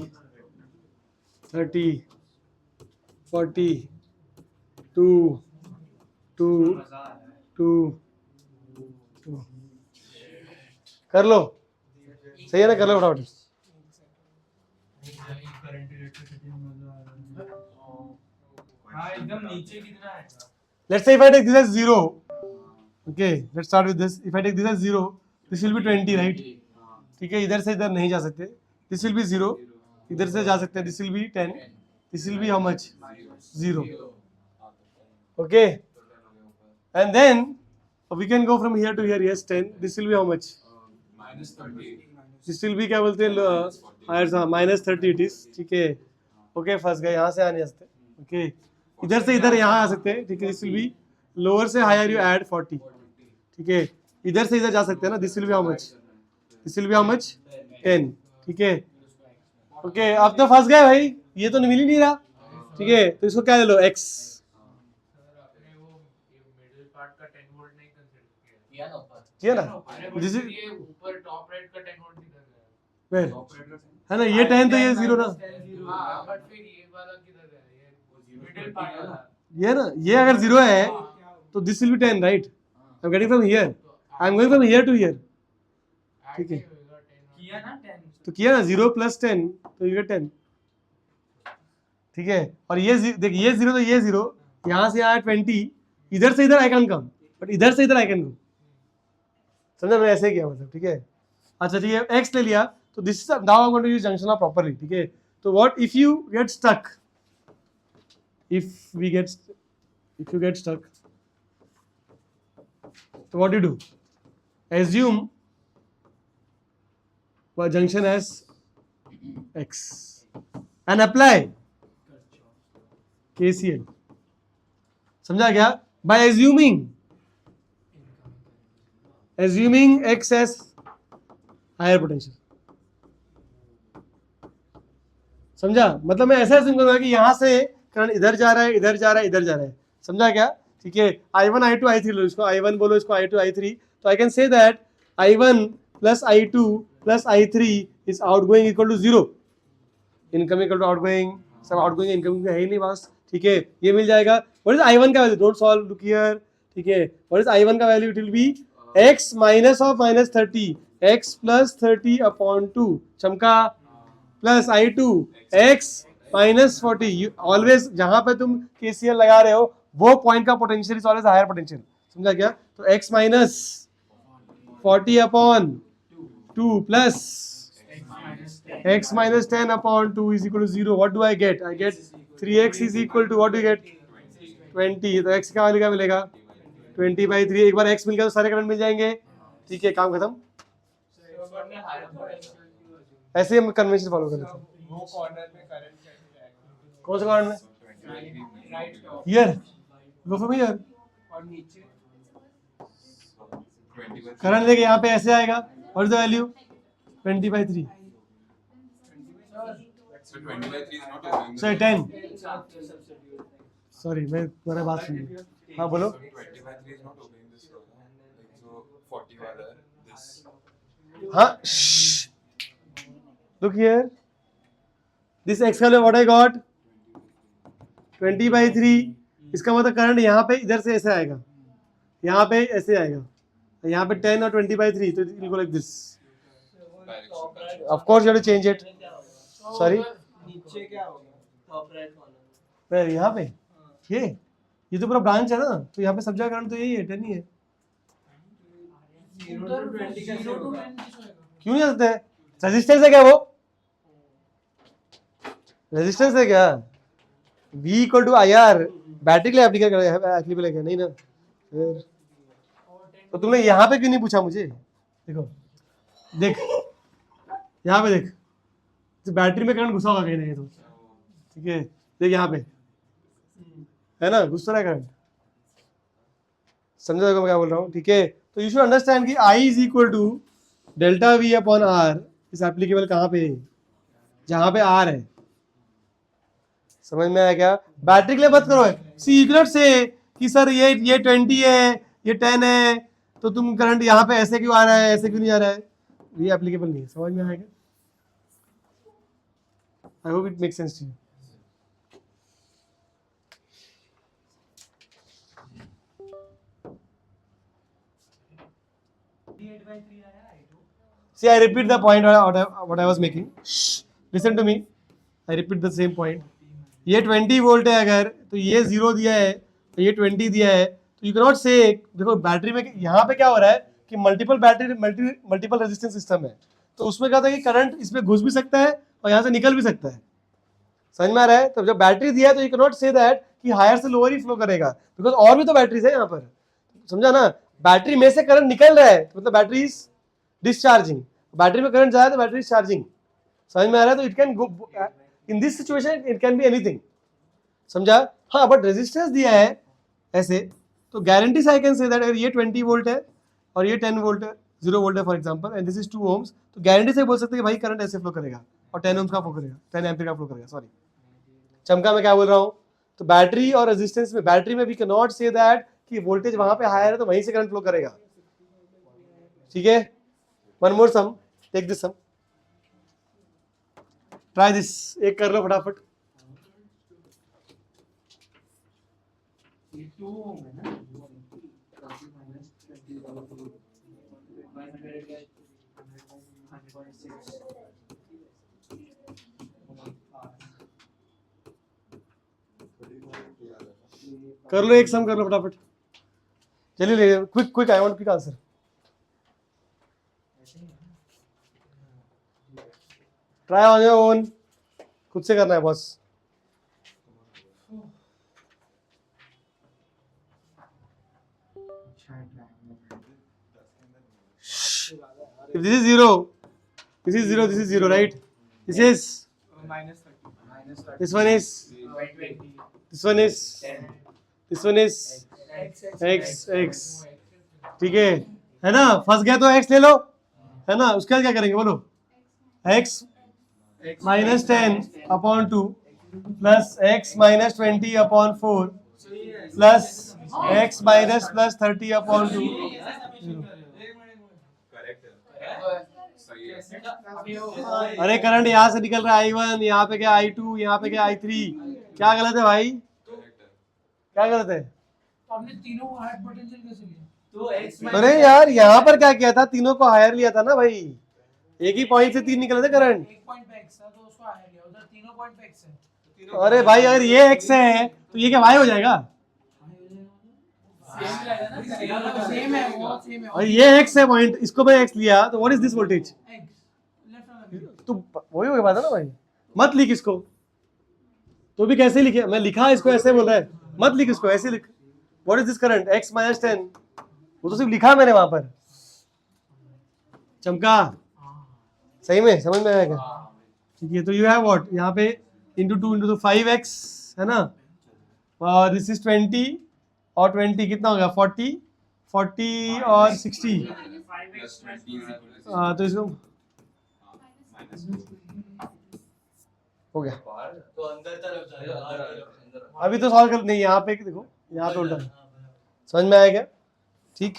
30, 40 2 2 मजा आ रहा है 2 2 कर लो, सही है ना, कर लो फटाफट। करंट इलेक्ट्रिसिटी मजा आ रहा है। हाँ एकदम नीचे कितना है? Let's say if I take this as 0, okay, let's start with this. If I take this as 0, this will be 20, right? ठीक है, इधर से इधर नहीं जा सकते, this will be 0, इधर से जा सकते हैं, this will be 10, this will be how much? 0. Okay, and then we can go from here to here. Yes, 10. This will be how much? -30. This will be क्या बोलते हैं, -30 it is. ठीक है, ओके, फंस गए, यहाँ से आ नहीं सकते, ओके, इधर से इधर यहाँ आ सकते हैं, ठीक है, दिस विल बी लोअर से हायर यू ऐड 40, ठीक है, इधर से इधर जा सकते हैं ना, this will be how much? This will be how much? 10, ठीक है, ओके, अब तो फंस गए भाई, ये तो मिल ही नहीं रहा, ठीक है, तो इसको क्या ले लो, x, आपने वो मिडिल पार्ट का 10 वोल्ट नहीं कंसीडर किया ना ऊपर। किया ना, किया। दिस ये ऊपर टॉप राइट का 10 वोल्ट किधर गया? है ना, ये 10 तो ये 0 ना, हाँ बट फिर ये वाला किधर गया? ये मिडिल पार्ट वाला। ये ना, ये अगर 0 है तो this will be 10, right? I am getting from here, I am going from here to here, ठीक है, किया ना 10 तो किया ना, 0 + 10 तो ये 10, ठीक है, और ये देख, ये 0 तो ये 0, यहाँ से आया 20, इधर से इधर आई कैन कम, बट इधर से इधर आई कैन गो, समझा, मैं ऐसे किया मतलब, ठीक है, अच्छा ठीक है, x ले लिया, तो this is now I am going to use junction law properly, ठीक है, तो what if you get stuck, if you get stuck, so what do you do? Assume a junction as x and apply KCL, समझा क्या? By assuming x as higher potential, समझा, मतलब मैं ऐसा assume करूंगा कि यहां से करंट इधर जा रहा है, इधर जा रहा है, इधर जा रहा है, समझा क्या? ठीक है, I1 I2 I3 लो, इसको I1 बोलो, इसको I2 I3, तो I can say that I1 + I2 + I3 is outgoing equal to 0, incoming equal to outgoing, सब आउटगोइंग इनकमिंग है ही नहीं बस, ठीक है, ये मिल जाएगा। व्हाट इज I1 का value? Don't solve, look here, ठीक है, व्हाट इज I1 का value? It will B x minus of -30, x + 30/2, चमका, प्लस I2 x -40, ऑलवेज जहां पे तुम KCL लगा रहे हो वो पॉइंट का potential is always higher potential, समझा क्या? तो x -40/2 plus x -10/2 is equal to 0. What do I get? I get 3x is equal to, what do you get? 20. तो x का वैल्यू क्या मिलेगा? 20/3। एक बार x मिल गया तो सारे करंट मिल जाएंगे, ठीक है, काम खत्म। ऐसे ही हम कन्वेंशन फॉलो कर लेते हैं। वो कॉर्नर में करंट कैसे जाएगा? कौन सा कॉर्नर में? Right top here, go from here, और नीचे 20/3. करंट लेके यहाँ पे ऐसे आएगा, what is the value? 20/3, So 20/3 is not obeying the sorry 10, sorry मैं तुम्हारा बात सुन, हाँ बोलो। So 20/3 is not obeying this law. Like so 40 वाला this. हाँ, look here, this x का वैल्यू व्हाट आई गॉट? 20/3, इसका मतलब करंट यहाँ पे इधर से ऐसे आएगा, यहाँ पे ऐसे आएगा, यहाँ पे 10 और 20/3, तो it will go like this. Direction. Of course you have to change it, sorry, नीचे क्या होगा? Top right corner. यहाँ पे ये तो पूरा ब्रांच है ना, तो यहाँ पे सब जगह करंट तो यही है, 10 ही है, 0 to 20 कैसे होगा? क्यों नहीं आ सकते? रेजिस्टेंस है क्या वो? रेजिस्टेंस है क्या? V equal to IR, battery के लिए एप्लीकेबल है क्या? नहीं ना, फिर तो तुमने यहाँ पे क्यों नहीं पूछा मुझे? देखो, देख यहाँ पे, देख तो बैटरी में करंट घुसा होगा कहीं ना कहीं, तो ठीक है, देख यहाँ पे है ना, घुस तो रहा है करंट, समझा मैं क्या बोल रहा हूँ? ठीक है, तो यू शुड अंडरस्टैंड कि I is equal to delta V/R is applicable कहाँ पे है? जहाँ पे R है, समझ में आया क्या? बैटरी के लिए मत करो, सी यू कैन नॉट से कि सर ये 20 है, ये 10 है, तो तुम करंट यहाँ पे ऐसे क्यों आ रहा है, ऐसे क्यों नहीं आ रहा है? ये एप्लीकेबल नहीं है, समझ में आएगा? I hope it make sense to you. I3 आया I2 See, I repeat the point what I was making. Shh, listen to me. I repeat the same point. ये 20 वोल्ट है अगर, तो ये 0 दिया है, तो ये 20 दिया है, तो यू कैनॉट से, देखो बैटरी में यहाँ पे क्या हो रहा है कि multiple battery multiple resistance system है, तो उसमें क्या होता है कि करंट इसमें घुस भी सकता है और यहाँ से निकल भी सकता है. समझ में आ रहा है? तो जब बैटरी दिया है तो यू कैनॉट से दैट कि हायर से लोअर ही फ्लो करेगा, बिकॉज और भी तो बैटरीज है यहाँ पर. समझा ना? बैटरी में से करंट निकल रहा है, मतलब बैटरी इज डिस्चार्जिंग. बैटरी में करंट जा रहा है तो बैटरी इज चार्जिंग. समझ में आ रहा है? तो it can go in this situation, it can be anything. समझा? हाँ, बट रेजिस्टेंस दिया है ऐसे, तो गारंटी से आई कैन से दैट अगर ये 20 वोल्ट है और ये 10 वोल्ट है, 0 वोल्ट है for example, and this is 2 ohms, तो गारंटी से बोल सकते हैं कि भाई करंट ऐसे फ्लो करेगा और 10 ओम्स का फ्लो करेगा, 10 एम्पीयर का फ्लो करेगा. सॉरी, चमका मैं क्या बोल रहा हूँ? तो बैटरी और रेजिस्टेंस में, बैटरी में we can not say that कि वोल्टेज वहां पे हायर है तो वहीं से करंट फ्लो करेगा. ठीक है? One more sum, take this sum, try this, एक कर लो फटाफट. ये 2 ओम है ना 100 कर लो, एक सम कर लो फटाफट. चलिए, quick quick, I want quick answer. Try on your own, खुद से करना है boss. If this is 0, this is 0, this is 0, right? This is, -30 this one is, 20 this one is, this one is x, x. ठीक है ना? फंस गया तो x ले लो, है ना? उसके बाद क्या करेंगे बोलो? x minus 10 upon 2 plus x minus 20 upon 4 plus x minus plus 30 upon 2. अरे करंट यहाँ से निकल रहा है I1, यहाँ पे क्या I2, यहाँ पे क्या I3. क्या गलत है भाई? क्या गलत है? तो आपने तीनों को हार्ड पोटेंशियल कैसे लिया? तो x अरे यार, यहाँ पर क्या किया था? तीनों को हायर लिया था ना भाई. एक ही पॉइंट से 3 निकले थे करंट. एक पॉइंट पे x है तो उसको हायर लिया, उधर तीनों पॉइंट पे x है. अरे भाई, अगर ये x है तो ये क्या y हो जाएगा? सेम है वो, सेम है. और ये x है पॉइंट, इसको मैं x लिया, तो what is this voltage? x left वाला तो वही हो बात है ना भाई. मत लिख इसको, तो भी कैसे लिखे? मैं लिखा इसको ऐसे बोल रहा है, मत लिख इसको, ऐसे लिख. What is this current? x minus 10. वो तो सिर्फ लिखा मैंने वहां पर. चमका सही में समझ में आएगा? ठीक है, तो यू हैव व्हाट यहाँ पे इंटू 2 इंटू 5x है ना, और दिस इज 20 और 20 कितना हो गया? 40 और 60. तो इसको हो गया. तो अंदर तरफ जाएगा, अंदर अभी तो सॉल्व कर नहीं, यहाँ पे देखो, यहाँ पे उल्टा. समझ में आया क्या? ठीक.